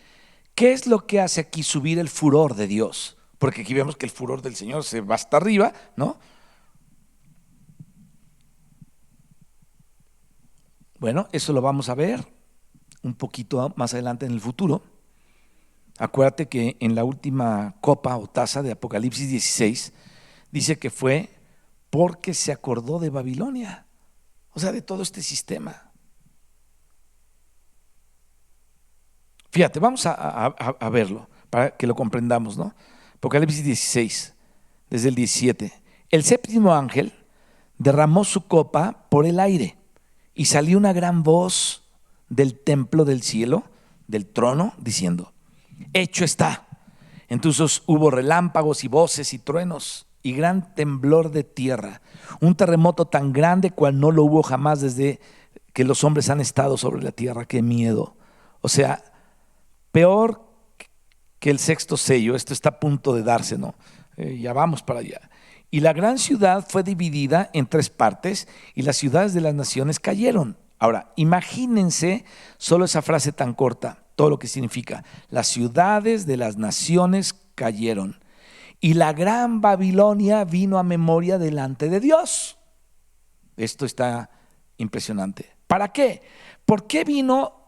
¿qué es lo que hace aquí subir el furor de Dios? Porque aquí vemos que el furor del Señor se va hasta arriba, ¿no? Bueno, eso lo vamos a ver un poquito más adelante en el futuro. Acuérdate que en la última copa o taza de Apocalipsis 16 dice que fue porque se acordó de Babilonia, o sea, de todo este sistema. Fíjate, vamos a verlo para que lo comprendamos, ¿no? Apocalipsis 16, desde el 17. El séptimo ángel derramó su copa por el aire y salió una gran voz del templo del cielo, del trono, diciendo: hecho está. Entonces hubo relámpagos y voces y truenos y gran temblor de tierra, un terremoto tan grande cual no lo hubo jamás desde que los hombres han estado sobre la tierra. ¡Qué miedo! O sea, peor que el sexto sello. Esto está a punto de darse, ¿no? Ya vamos para allá. Y la gran ciudad fue dividida en 3 partes y las ciudades de las naciones cayeron. Ahora, imagínense solo esa frase tan corta, todo lo que significa: las ciudades de las naciones cayeron y la gran Babilonia vino a memoria delante de Dios. Esto está impresionante. ¿Para qué? ¿Por qué vino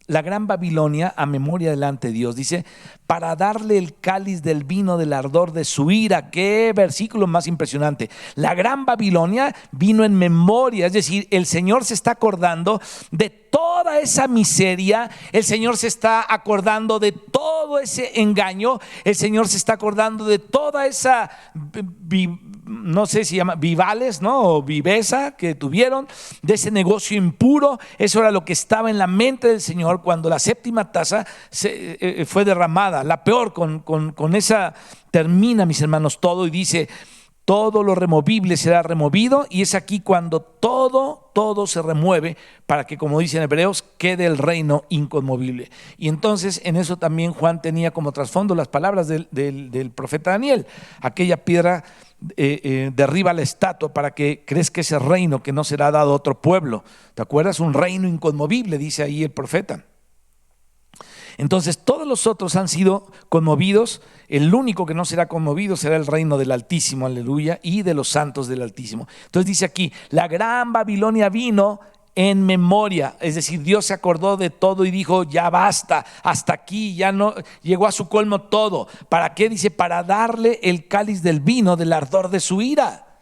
la gran Babilonia a memoria delante de Dios? Dice: para darle el cáliz del vino del ardor de su ira. Qué versículo más impresionante. La gran Babilonia vino en memoria, es decir, el Señor se está acordando de toda esa miseria, el Señor se está acordando de todo ese engaño, el Señor se está acordando de toda esa, no sé si llama vivales, ¿no? O viveza que tuvieron, de ese negocio impuro. Eso era lo que estaba en la mente del Señor cuando la séptima taza fue derramada, la peor. Con esa termina, mis hermanos, todo, y dice: todo lo removible será removido, y es aquí cuando todo se remueve para que, como dicen Hebreos, quede el reino inconmovible. Y entonces en eso también Juan tenía como trasfondo las palabras del profeta Daniel: aquella piedra derriba la estatua para que crezca ese reino que no será dado a otro pueblo. ¿Te acuerdas? Un reino inconmovible, dice ahí el profeta. Entonces todos los otros han sido conmovidos. El único que no será conmovido será el reino del Altísimo, aleluya, y de los santos del Altísimo. Entonces dice aquí: la gran Babilonia vino en memoria, es decir, Dios se acordó de todo y dijo: ya basta, hasta aquí, ya no, llegó a su colmo todo. ¿Para qué? Dice: para darle el cáliz del vino del ardor de su ira.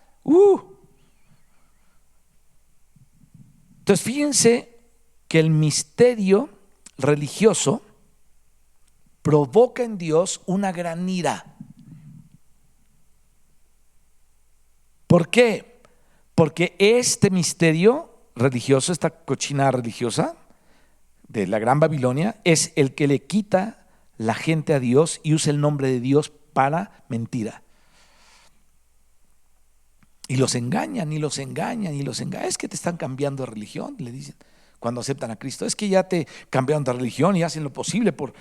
Entonces fíjense que el misterio religioso provoca en Dios una gran ira. ¿Por qué? Porque este misterio religioso, esta cochinada religiosa de la gran Babilonia, es el que le quita la gente a Dios y usa el nombre de Dios para mentira. Y los engañan, y los engañan, y los engañan. Es que te están cambiando de religión, le dicen cuando aceptan a Cristo. Es que ya te cambiaron de religión y hacen lo posible por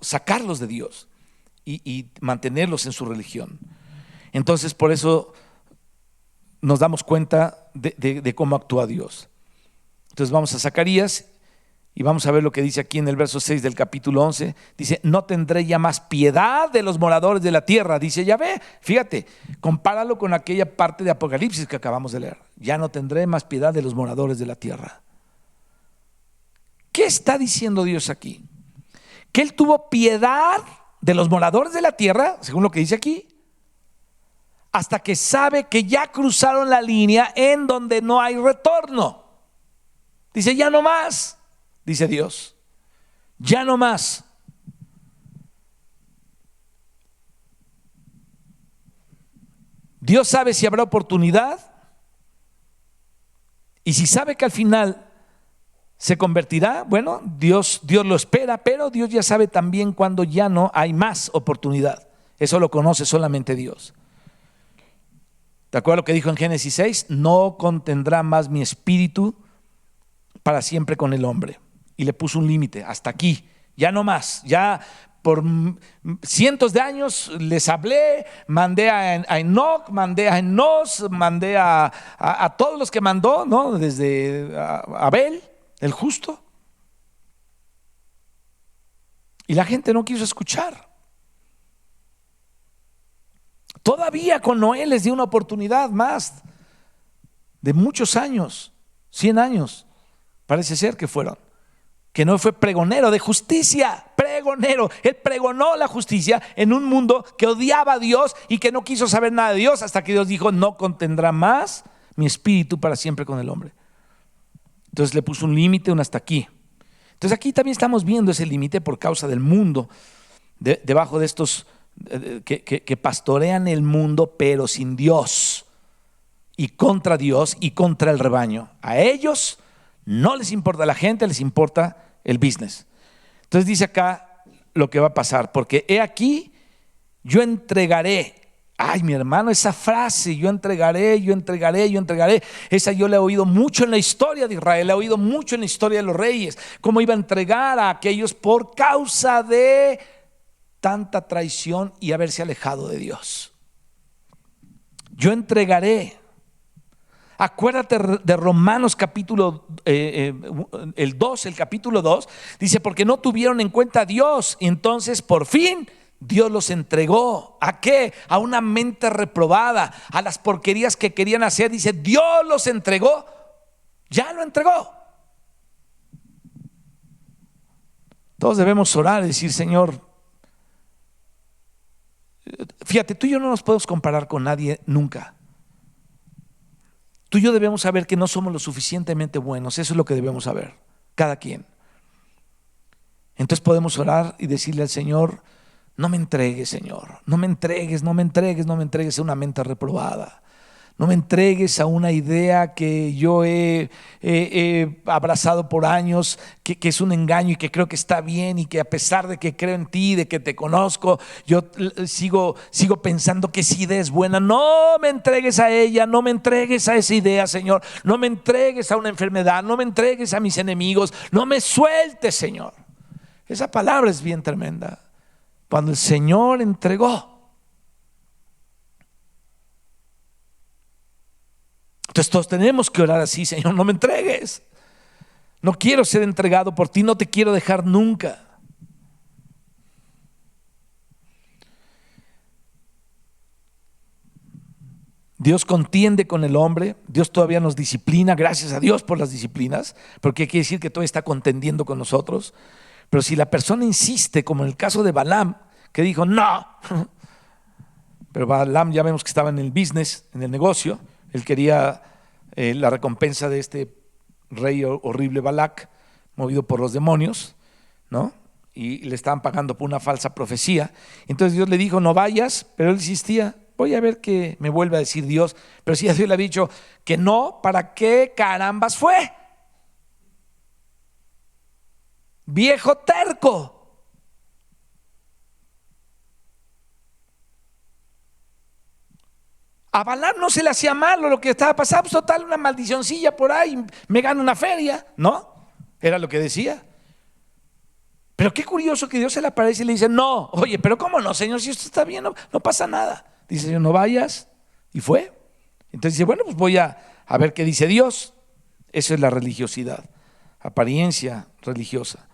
sacarlos de Dios y mantenerlos en su religión. Entonces, por eso nos damos cuenta de cómo actúa Dios. Entonces vamos a Zacarías y vamos a ver lo que dice aquí en el verso 6 del capítulo 11. Dice: no tendré ya más piedad de los moradores de la tierra. Dice Yahvé. Fíjate, compáralo con aquella parte de Apocalipsis que acabamos de leer. Ya no tendré más piedad de los moradores de la tierra. ¿Qué está diciendo Dios aquí? Que Él tuvo piedad de los moradores de la tierra, según lo que dice aquí, hasta que sabe que ya cruzaron la línea en donde no hay retorno. Dice: ya no más, dice Dios, ya no más. Dios sabe si habrá oportunidad, y si sabe que al final se convertirá, bueno, Dios lo espera, pero Dios ya sabe también cuando ya no hay más oportunidad. Eso lo conoce solamente Dios. ¿De acuerdo a lo que dijo en Génesis 6? No contendrá más mi espíritu para siempre con el hombre. Y le puso un límite: hasta aquí, ya no más. Ya por cientos de años les hablé, mandé a Enoc, mandé a Enos, mandé a todos los que mandó, ¿no? Desde Abel, el justo. Y la gente no quiso escuchar. Todavía con Noé les dio una oportunidad más de muchos años, 100 años, parece ser que fueron. Que Noé fue pregonero de justicia, pregonero. Él pregonó la justicia en un mundo que odiaba a Dios y que no quiso saber nada de Dios, hasta que Dios dijo: no contendrá más mi espíritu para siempre con el hombre. Entonces le puso un límite, un hasta aquí. Entonces aquí también estamos viendo ese límite por causa del mundo, debajo de estos que pastorean el mundo pero sin Dios, y contra Dios y contra el rebaño. A ellos no les importa la gente, les importa el business. Entonces dice acá lo que va a pasar: porque he aquí, yo entregaré. Ay, mi hermano, esa frase, yo entregaré, esa yo la he oído mucho en la historia de Israel, la he oído mucho en la historia de los reyes, cómo iba a entregar a aquellos por causa de tanta traición y haberse alejado de Dios. Yo entregaré. Acuérdate de Romanos capítulo el capítulo 2, dice: porque no tuvieron en cuenta a Dios, y entonces por fin Dios los entregó. ¿A qué? A una mente reprobada, a las porquerías que querían hacer. Dice: Dios los entregó, ya lo entregó. Todos debemos orar y decir: Señor, fíjate, tú y yo no nos podemos comparar con nadie nunca. Tú y yo debemos saber que no somos lo suficientemente buenos. Eso es lo que debemos saber, cada quien. Entonces podemos orar y decirle al Señor: no me entregues, Señor, no me entregues a una mente reprobada. No me entregues a una idea que yo he abrazado por años, que es un engaño y que creo que está bien, y que a pesar de que creo en ti, de que te conozco, yo sigo pensando que esa idea es buena. No me entregues a ella, no me entregues a esa idea, Señor. No me entregues a una enfermedad, no me entregues a mis enemigos, no me sueltes, Señor. Esa palabra es bien tremenda. Cuando el Señor entregó. Entonces todos tenemos que orar así: Señor, no me entregues. No quiero ser entregado por ti, no te quiero dejar nunca. Dios contiende con el hombre, Dios todavía nos disciplina, gracias a Dios por las disciplinas, porque quiere decir que todavía está contendiendo con nosotros. Pero si la persona insiste, como en el caso de Balaam, que dijo no, pero Balaam ya vemos que estaba en el business, en el negocio, él quería la recompensa de este rey horrible Balac, movido por los demonios, ¿no? Y le estaban pagando por una falsa profecía. Entonces Dios le dijo: no vayas, pero él insistía: voy a ver qué me vuelve a decir Dios. Pero si Dios le ha dicho que no, ¿para qué carambas fue? Viejo terco. A Balaam no se le hacía malo lo que estaba pasando, pues total, una maldicioncilla por ahí, me gano una feria, ¿no? Era lo que decía. Pero qué curioso que Dios se le aparece y le dice: no, oye, pero ¿cómo no, Señor? Si esto está bien, no pasa nada. Dice: Señor, no vayas. Y fue. Entonces dice: bueno, pues voy a ver qué dice Dios. Eso es la religiosidad, apariencia religiosa.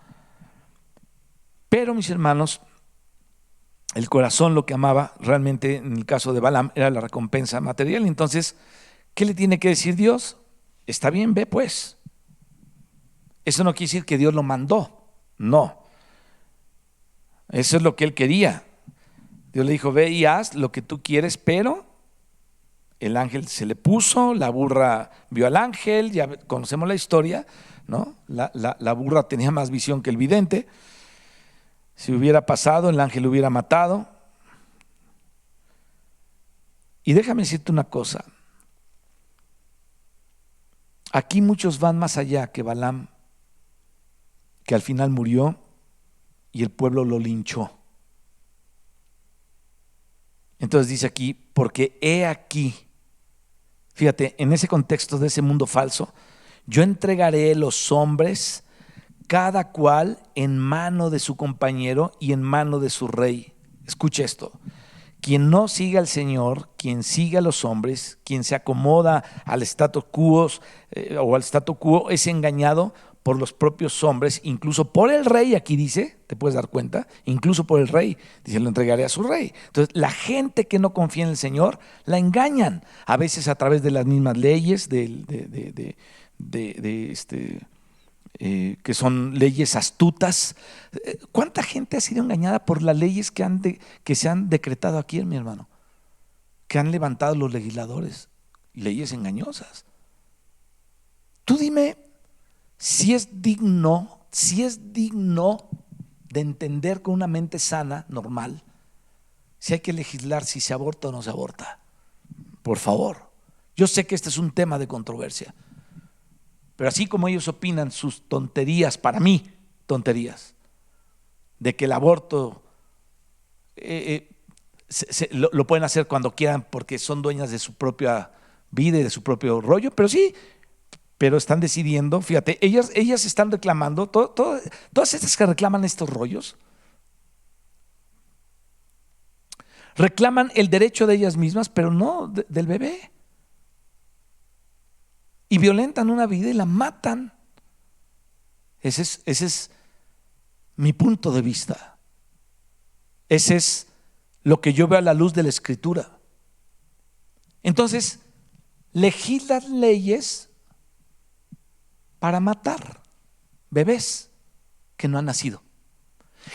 Pero, mis hermanos, el corazón, lo que amaba realmente en el caso de Balaam, era la recompensa material. Entonces, ¿qué le tiene que decir Dios? Está bien, ve pues. Eso no quiere decir que Dios lo mandó, no. Eso es lo que él quería. Dios le dijo: ve y haz lo que tú quieres, pero el ángel se le puso, la burra vio al ángel, ya conocemos la historia, ¿no? La burra tenía más visión que el vidente. Si hubiera pasado, el ángel lo hubiera matado. Y déjame decirte una cosa. Aquí muchos van más allá que Balaam, que al final murió y el pueblo lo linchó. Entonces dice aquí: porque he aquí, fíjate, en ese contexto de ese mundo falso, yo entregaré los hombres, cada cual en mano de su compañero y en mano de su rey. Escucha esto: quien no siga al Señor, quien siga a los hombres, quien se acomoda al status quo o al statu quo, es engañado por los propios hombres, incluso por el rey. Aquí dice, te puedes dar cuenta, incluso por el rey. Dice: lo entregaré a su rey. Entonces, la gente que no confía en el Señor la engañan, a veces a través de las mismas leyes que son leyes astutas. ¿Cuánta gente ha sido engañada por las leyes que se han decretado aquí, mi hermano? Que han levantado los legisladores, leyes engañosas. Tú dime si es digno de entender con una mente sana, normal, si hay que legislar si se aborta o no se aborta. Por favor. Yo sé que este es un tema de controversia, pero así como ellos opinan sus tonterías, para mí, tonterías, de que el aborto lo pueden hacer cuando quieran porque son dueñas de su propia vida y de su propio rollo, pero sí, pero están decidiendo, fíjate, ellas están reclamando, todas estas que reclaman estos rollos, reclaman el derecho de ellas mismas, pero no del bebé. Y violentan una vida y la matan. Ese es mi punto de vista. Ese es lo que yo veo a la luz de la Escritura. Entonces, legislan leyes para matar bebés que no han nacido.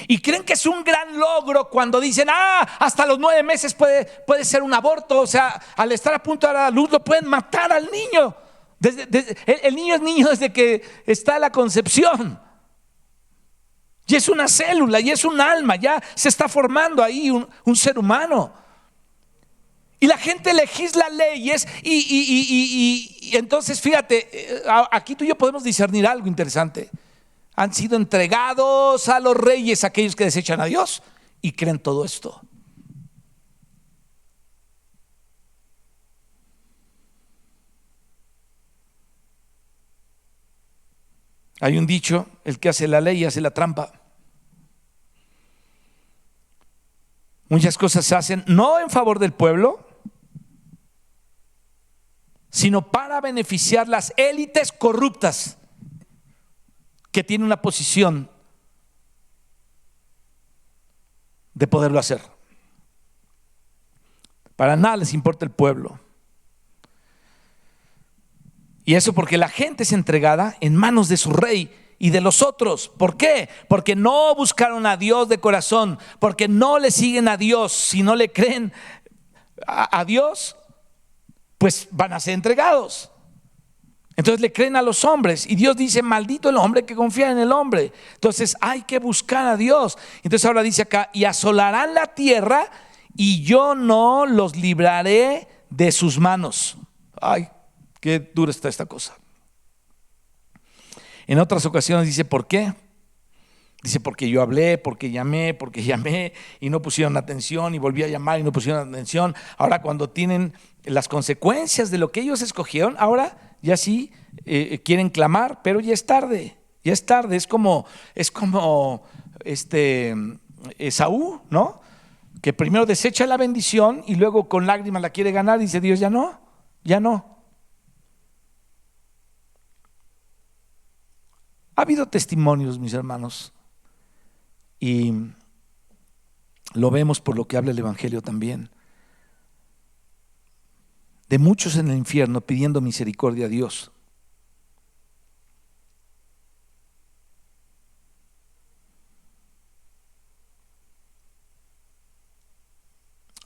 Y creen que es un gran logro cuando dicen: hasta los 9 meses puede ser un aborto. O sea, al estar a punto de dar a luz lo pueden matar al niño. El niño es niño desde que está la concepción. Y es una célula, y es un alma, ya se está formando ahí un ser humano. Y la gente legisla leyes y entonces fíjate, aquí tú y yo podemos discernir algo interesante. Han sido entregados a los reyes aquellos que desechan a Dios y creen todo esto. Hay un dicho: el que hace la ley hace la trampa. Muchas cosas se hacen no en favor del pueblo, sino para beneficiar las élites corruptas que tienen una posición de poderlo hacer. Para nada les importa el pueblo. Y eso porque la gente es entregada en manos de su rey y de los otros. ¿Por qué? Porque no buscaron a Dios de corazón, porque no le siguen a Dios. Si no le creen a Dios, pues van a ser entregados. Entonces le creen a los hombres y Dios dice: maldito el hombre que confía en el hombre. Entonces hay que buscar a Dios. Entonces ahora dice acá: y asolarán la tierra y yo no los libraré de sus manos. Ay, qué dura está esta cosa. En otras ocasiones dice: ¿por qué? Dice: porque yo hablé, porque llamé y no pusieron atención, y volví a llamar y no pusieron atención. Ahora, cuando tienen las consecuencias de lo que ellos escogieron, ahora ya sí quieren clamar, pero ya es tarde. Ya es tarde. Es como Esaú, ¿no? Que primero desecha la bendición y luego con lágrimas la quiere ganar y dice: Dios, ya no. Ha habido testimonios, mis hermanos, y lo vemos por lo que habla el Evangelio también, de muchos en el infierno pidiendo misericordia a Dios.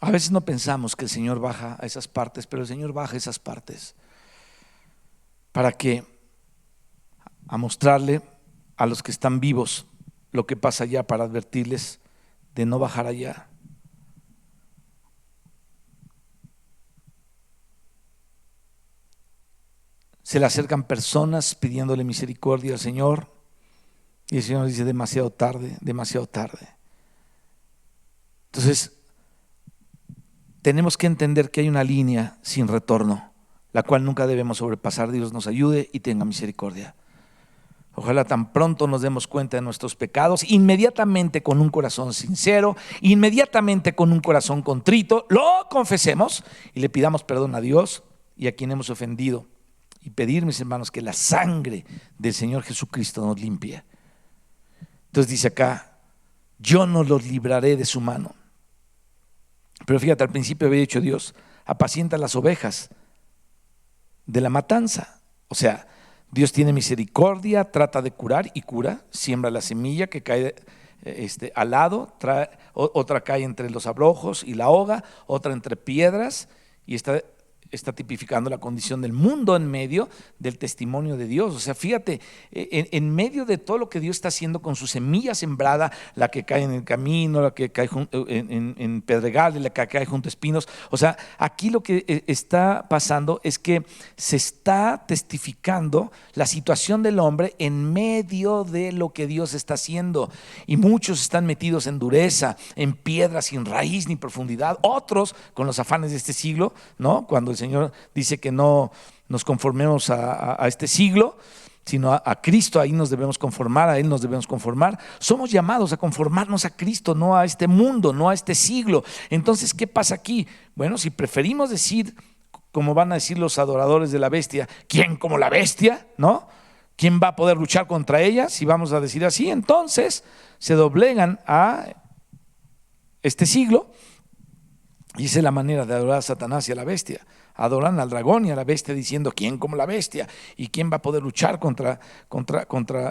A veces no pensamos que el Señor baja a esas partes, pero el Señor baja a esas partes para que a mostrarle a los que están vivos lo que pasa allá, para advertirles de no bajar allá. Se le acercan personas pidiéndole misericordia al Señor y el Señor dice: demasiado tarde, demasiado tarde. Entonces tenemos que entender que hay una línea sin retorno, la cual nunca debemos sobrepasar. Dios nos ayude y tenga misericordia. Ojalá tan pronto nos demos cuenta de nuestros pecados, inmediatamente con un corazón sincero, inmediatamente con un corazón contrito, lo confesemos y le pidamos perdón a Dios y a quien hemos ofendido. Y pedir, mis hermanos, que la sangre del Señor Jesucristo nos limpie. Entonces dice acá: yo no los libraré de su mano. Pero fíjate, al principio había dicho Dios: apacienta las ovejas de la matanza. O sea, Dios tiene misericordia, trata de curar y cura, siembra la semilla que cae al lado, otra cae entre los abrojos y la ahoga, otra entre piedras, y está tipificando la condición del mundo en medio del testimonio de Dios. O sea, fíjate, en medio de todo lo que Dios está haciendo con su semilla sembrada, la que cae en el camino, la que cae en pedregales, la que cae junto a espinos. O sea, aquí lo que está pasando es que se está testificando la situación del hombre en medio de lo que Dios está haciendo. Y muchos están metidos en dureza, en piedras sin raíz ni profundidad. Otros con los afanes de este siglo, ¿no? Cuando el Señor dice que no nos conformemos a este siglo, sino a Cristo. Ahí nos debemos conformar, a Él nos debemos conformar. Somos llamados a conformarnos a Cristo, no a este mundo, no a este siglo. Entonces, ¿qué pasa aquí? Bueno, si preferimos decir, como van a decir los adoradores de la bestia, ¿quién como la bestia? ¿No? ¿Quién va a poder luchar contra ella? Si vamos a decir así, entonces se doblegan a este siglo. Y esa es la manera de adorar a Satanás y a la bestia. Adoran al dragón y a la bestia diciendo: ¿quién como la bestia? ¿Y quién va a poder luchar contra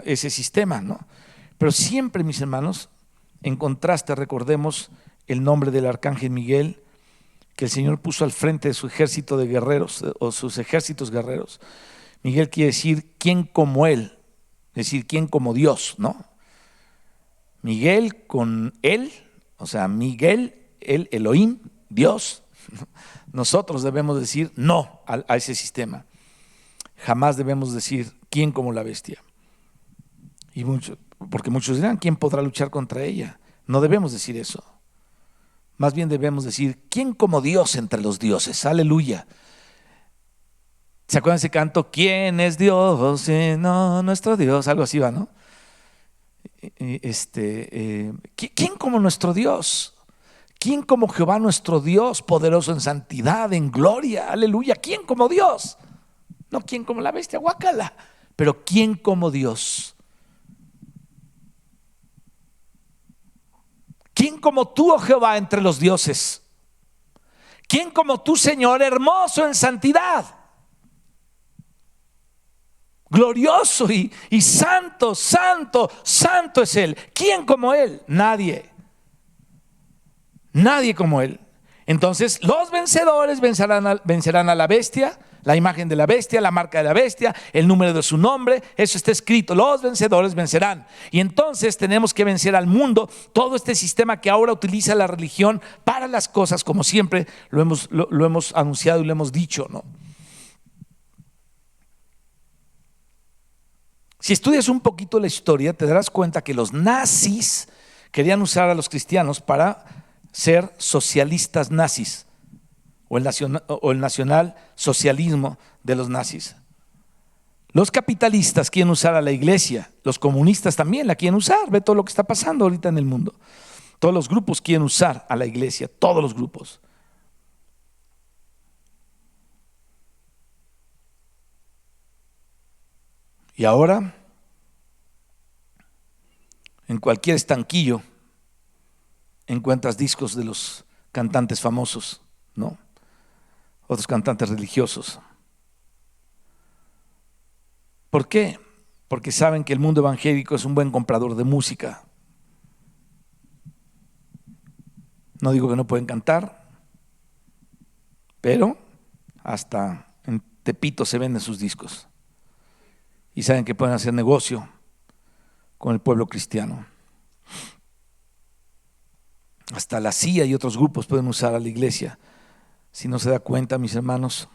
ese sistema? ¿No? Pero siempre, mis hermanos, en contraste, recordemos el nombre del arcángel Miguel, que el Señor puso al frente de su ejército de guerreros, o sus ejércitos guerreros. Miguel quiere decir ¿quién como él? Es decir, ¿quién como Dios? ¿No? Miguel con él, o sea, Miguel, el Elohim, Dios, Nosotros debemos decir no a ese sistema. Jamás debemos decir quién como la bestia. Porque muchos dirán, ¿quién podrá luchar contra ella? No debemos decir eso. Más bien debemos decir, ¿quién como Dios entre los dioses? Aleluya. ¿Se acuerdan de ese canto? ¿Quién es Dios? No, nuestro Dios. Algo así va, ¿no? ¿Quién como nuestro Dios? ¿Quién como Jehová nuestro Dios, poderoso en santidad, en gloria? Aleluya. ¿Quién como Dios? No, ¿quién como la bestia? Guácala. Pero ¿quién como Dios? ¿Quién como tú, oh Jehová, entre los dioses? ¿Quién como tú, Señor, hermoso en santidad? Glorioso y santo, santo, santo es Él. ¿Quién como Él? Nadie. Nadie como Él. Entonces los vencedores vencerán a la bestia, la imagen de la bestia, la marca de la bestia, el número de su nombre. Eso está escrito. Los vencedores vencerán. Y entonces tenemos que vencer al mundo, todo este sistema que ahora utiliza la religión para las cosas, como siempre lo hemos anunciado y lo hemos dicho, ¿no? Si estudias un poquito la historia, te darás cuenta que los nazis querían usar a los cristianos para ser socialistas nazis, o el nacional socialismo de los nazis. Los capitalistas quieren usar a la iglesia, los comunistas también la quieren usar. Ve todo lo que está pasando ahorita en el mundo. Todos los grupos quieren usar a la iglesia, todos los grupos. Y ahora, en cualquier estanquillo encuentras discos de los cantantes famosos, ¿no? Otros cantantes religiosos. ¿Por qué? Porque saben que el mundo evangélico es un buen comprador de música. No digo que no pueden cantar, pero hasta en Tepito se venden sus discos. Y saben que pueden hacer negocio con el pueblo cristiano. Hasta la CIA y otros grupos pueden usar a la iglesia. Si no se da cuenta, mis hermanos,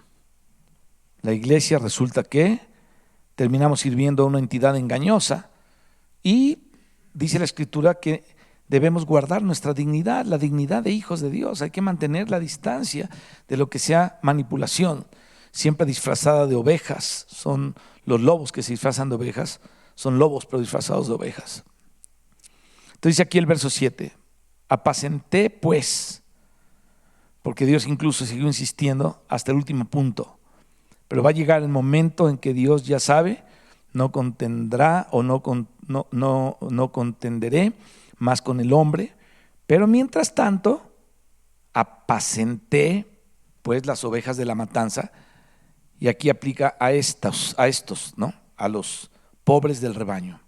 la iglesia resulta que terminamos sirviendo a una entidad engañosa, y dice la Escritura que debemos guardar nuestra dignidad, la dignidad de hijos de Dios. Hay que mantener la distancia de lo que sea manipulación, siempre disfrazada de ovejas. Son los lobos que se disfrazan de ovejas, son lobos pero disfrazados de ovejas. Entonces dice aquí el verso 7, apacenté pues, porque Dios incluso siguió insistiendo hasta el último punto. Pero va a llegar el momento en que Dios ya sabe, no contendrá o no contenderé más con el hombre. Pero mientras tanto, apacenté pues las ovejas de la matanza. Y aquí aplica a estos, ¿no? A los pobres del rebaño.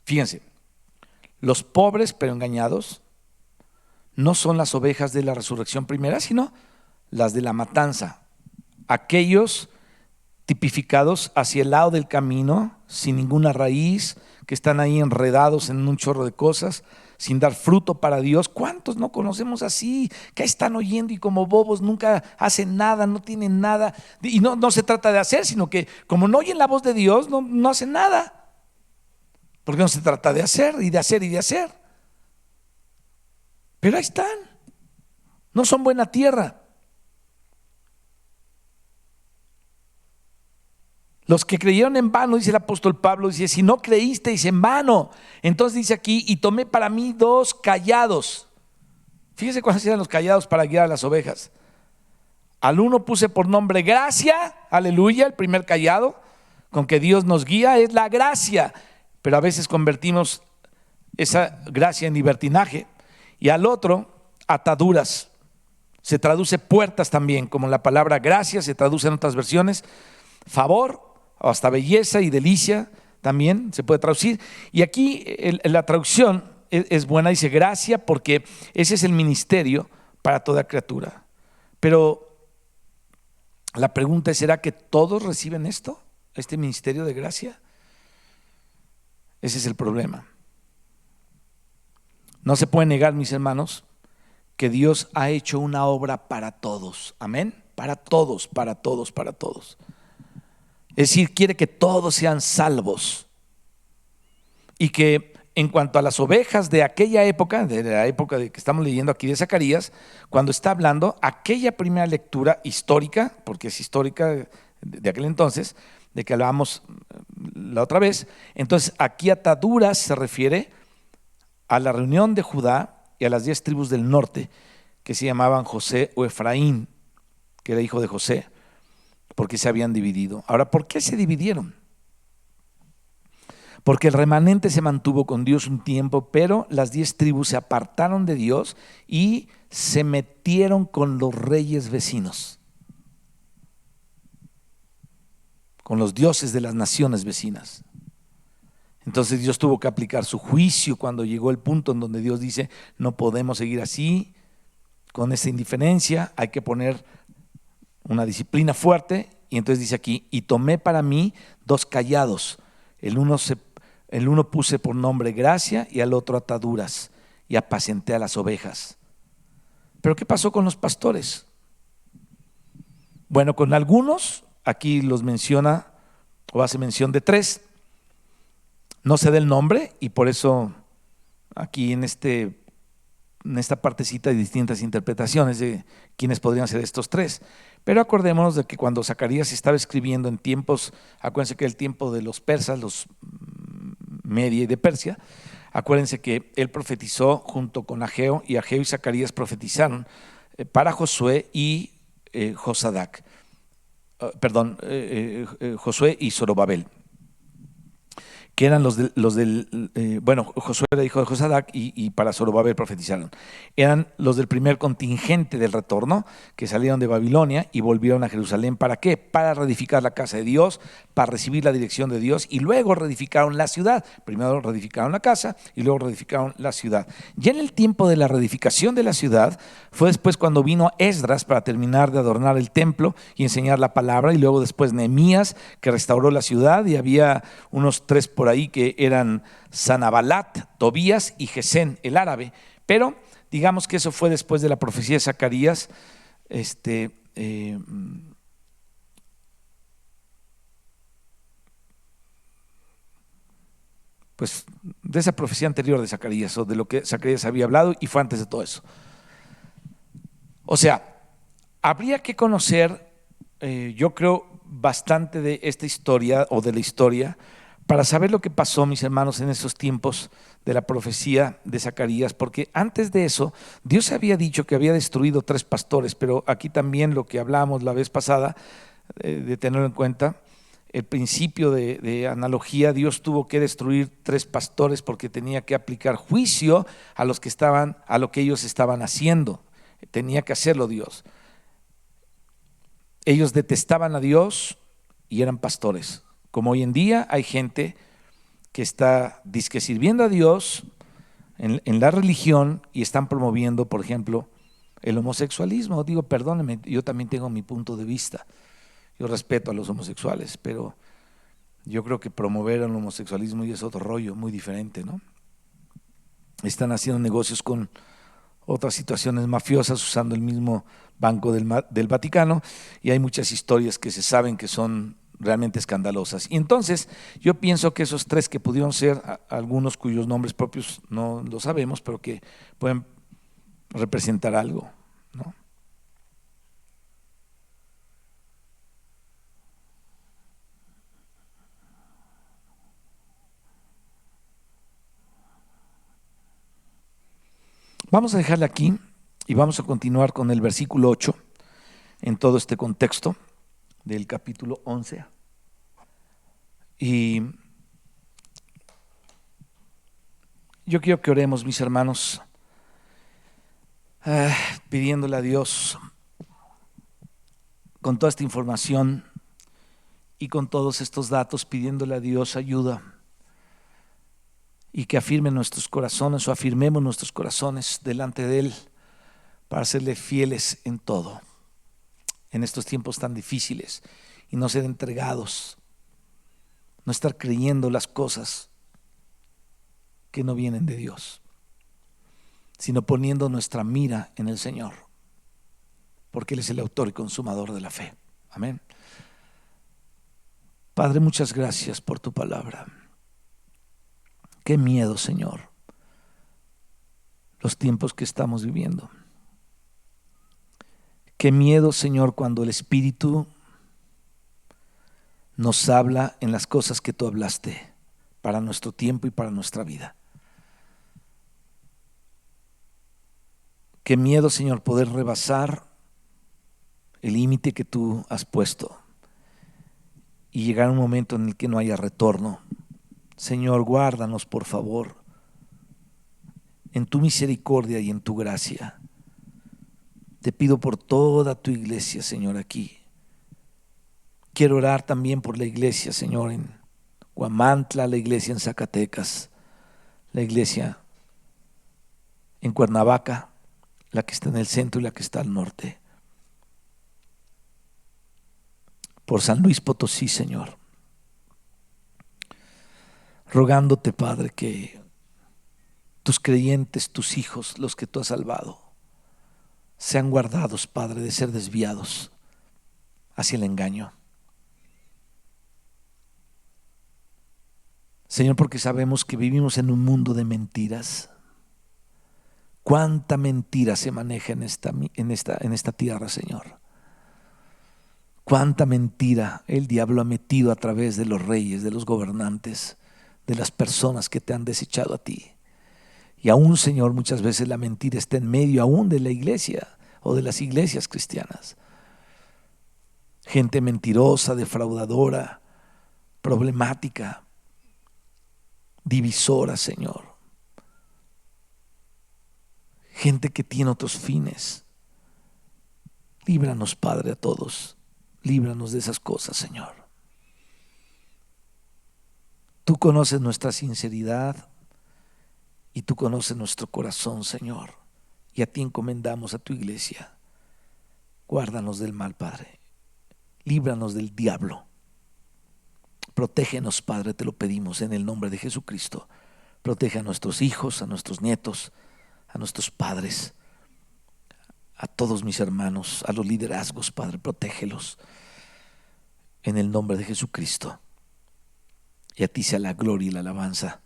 Fíjense, los pobres pero engañados no son las ovejas de la resurrección primera, sino las de la matanza. Aquellos tipificados hacia el lado del camino, sin ninguna raíz, que están ahí enredados en un chorro de cosas, sin dar fruto para Dios. ¿Cuántos no conocemos así? Que están oyendo y como bobos nunca hacen nada, no tienen nada. Y no se trata de hacer, sino que como no oyen la voz de Dios, no hacen nada. Porque no se trata de hacer y de hacer y de hacer. Pero ahí están. No son buena tierra. Los que creyeron en vano, dice el apóstol Pablo, dice, si no creísteis en vano. Entonces dice aquí, y tomé para mí 2 callados. Fíjese cuáles eran los callados para guiar a las ovejas. Al uno puse por nombre gracia, aleluya, el primer callado, con que Dios nos guía es la gracia. Pero a veces convertimos esa gracia en libertinaje. Y al otro, ataduras. Se traduce puertas también, como la palabra gracia se traduce en otras versiones. Favor, o hasta belleza y delicia también se puede traducir. Y aquí la traducción es buena, dice gracia, porque ese es el ministerio para toda criatura. Pero la pregunta es, ¿será que todos reciben esto? ¿Este ministerio de gracia? Ese es el problema. No se puede negar, mis hermanos, que Dios ha hecho una obra para todos. Amén. Para todos, para todos, para todos. Es decir, quiere que todos sean salvos. Y que en cuanto a las ovejas de aquella época, de la época de que estamos leyendo aquí de Zacarías, cuando está hablando, aquella primera lectura histórica, porque es histórica de aquel entonces, de que hablábamos la otra vez, entonces aquí ataduras se refiere a la reunión de Judá y a las 10 tribus del norte, que se llamaban José o Efraín, que era hijo de José, porque se habían dividido. Ahora, ¿por qué se dividieron? Porque el remanente se mantuvo con Dios un tiempo, pero las 10 tribus se apartaron de Dios y se metieron con los reyes vecinos, con los dioses de las naciones vecinas. Entonces Dios tuvo que aplicar su juicio cuando llegó el punto en donde Dios dice, no podemos seguir así, con esa indiferencia, hay que poner una disciplina fuerte. Y entonces dice aquí, y tomé para mí 2 callados, el uno puse por nombre gracia y al otro ataduras, y apacenté a las ovejas. Pero ¿qué pasó con los pastores? Bueno, con algunos, aquí los menciona o hace mención de 3. No se da el nombre y por eso aquí en esta partecita hay distintas interpretaciones de quiénes podrían ser estos 3. Pero acordémonos de que cuando Zacarías estaba escribiendo en tiempos, acuérdense que el tiempo de los persas, los Media y de Persia, acuérdense que él profetizó junto con Ageo, y Ageo y Zacarías profetizaron para Josué y Josadac, Josué y Zorobabel, que eran Josué era hijo de Josadac y para Zorobabel profetizaron. Eran los del primer contingente del retorno que salieron de Babilonia y volvieron a Jerusalén. ¿Para qué? Para reedificar la casa de Dios, para recibir la dirección de Dios, y luego reedificaron la ciudad. Primero reedificaron la casa y luego reedificaron la ciudad. Ya en el tiempo de la reedificación de la ciudad fue después cuando vino Esdras para terminar de adornar el templo y enseñar la palabra, y luego después Nehemías, que restauró la ciudad, y había unos 3 por ahí que eran Sanabalat, Tobías y Gesén, el árabe. Pero digamos que eso fue después de la profecía de Zacarías, pues de esa profecía anterior de Zacarías, o de lo que Zacarías había hablado, y fue antes de todo eso. O sea, habría que conocer, yo creo, bastante de esta historia o de la historia para saber lo que pasó, mis hermanos, en esos tiempos de la profecía de Zacarías, porque antes de eso Dios había dicho que había destruido 3 pastores, pero aquí también lo que hablamos la vez pasada, de tenerlo en cuenta, el principio de analogía, Dios tuvo que destruir 3 pastores porque tenía que aplicar juicio a los que estaban, a lo que ellos estaban haciendo. Tenía que hacerlo Dios. Ellos detestaban a Dios y eran pastores. Como hoy en día hay gente que está dizque sirviendo a Dios en la religión y están promoviendo, por ejemplo, el homosexualismo. Digo, perdónenme, yo también tengo mi punto de vista. Yo respeto a los homosexuales, pero yo creo que promover el homosexualismo y es otro rollo muy diferente, ¿no? Están haciendo negocios con otras situaciones mafiosas usando el mismo banco del Vaticano, y hay muchas historias que se saben que son realmente escandalosas. Y entonces yo pienso que esos 3 que pudieron ser, algunos cuyos nombres propios no lo sabemos, pero que pueden representar algo, ¿no? Vamos a dejarle aquí y vamos a continuar con el versículo 8 en todo este contexto del capítulo 11. Y yo quiero que oremos, mis hermanos, pidiéndole a Dios, con toda esta información y con todos estos datos, pidiéndole a Dios ayuda, y que afirme nuestros corazones, o afirmemos nuestros corazones delante de Él, para serle fieles en todo, en estos tiempos tan difíciles, y no ser entregados, no estar creyendo las cosas que no vienen de Dios. sino poniendo nuestra mira en el Señor, porque Él es el autor y consumador de la fe. Amén. Padre, muchas gracias por tu palabra. Qué miedo, Señor, los tiempos que estamos viviendo. Qué miedo, Señor, cuando el Espíritu nos habla en las cosas que tú hablaste para nuestro tiempo y para nuestra vida. Qué miedo, Señor, poder rebasar el límite que tú has puesto y llegar a un momento en el que no haya retorno. Señor, guárdanos, por favor, en tu misericordia y en tu gracia. Te pido por toda tu iglesia, Señor, aquí. Quiero orar también por la iglesia, Señor, en Huamantla, la iglesia en Zacatecas, la iglesia en Cuernavaca, la que está en el centro y la que está al norte. Por San Luis Potosí, Señor. Rogándote, Padre, que tus creyentes, tus hijos, los que tú has salvado, sean guardados, Padre, de ser desviados hacia el engaño. Señor, porque sabemos que vivimos en un mundo de mentiras. Cuánta mentira se maneja en esta tierra, Señor. Cuánta mentira el diablo ha metido a través de los reyes, de los gobernantes, de las personas que te han desechado a ti. Y aún, Señor, muchas veces la mentira está en medio aún de la iglesia o de las iglesias cristianas. Gente mentirosa, defraudadora, problemática, divisora, Señor. Gente que tiene otros fines. Líbranos, Padre, a todos. Líbranos de esas cosas, Señor. Tú conoces nuestra sinceridad y tú conoces nuestro corazón, Señor. Y a ti encomendamos a tu iglesia. Guárdanos del mal, Padre. Líbranos del diablo. Protégenos, Padre, te lo pedimos en el nombre de Jesucristo. Protege a nuestros hijos, a nuestros nietos, a nuestros padres, a todos mis hermanos, a los liderazgos, Padre, protégelos en el nombre de Jesucristo. Y a ti sea la gloria y la alabanza,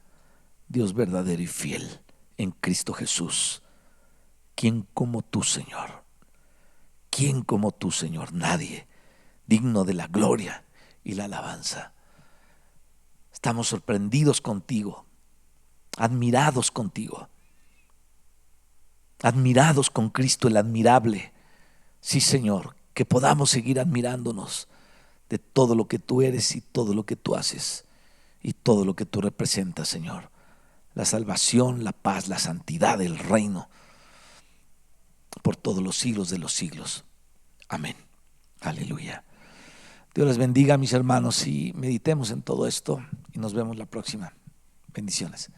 Dios verdadero y fiel, en Cristo Jesús. ¿Quién como tú, Señor? ¿Quién como tú, Señor? Nadie digno de la gloria y la alabanza. Estamos sorprendidos contigo, admirados contigo, admirados con Cristo el admirable. Sí, Señor, que podamos seguir admirándonos de todo lo que tú eres y todo lo que tú haces y todo lo que tú representas, Señor. La salvación, la paz, la santidad, el reino, por todos los siglos de los siglos. Amén. Aleluya. Dios les bendiga, mis hermanos, y meditemos en todo esto y nos vemos la próxima. Bendiciones.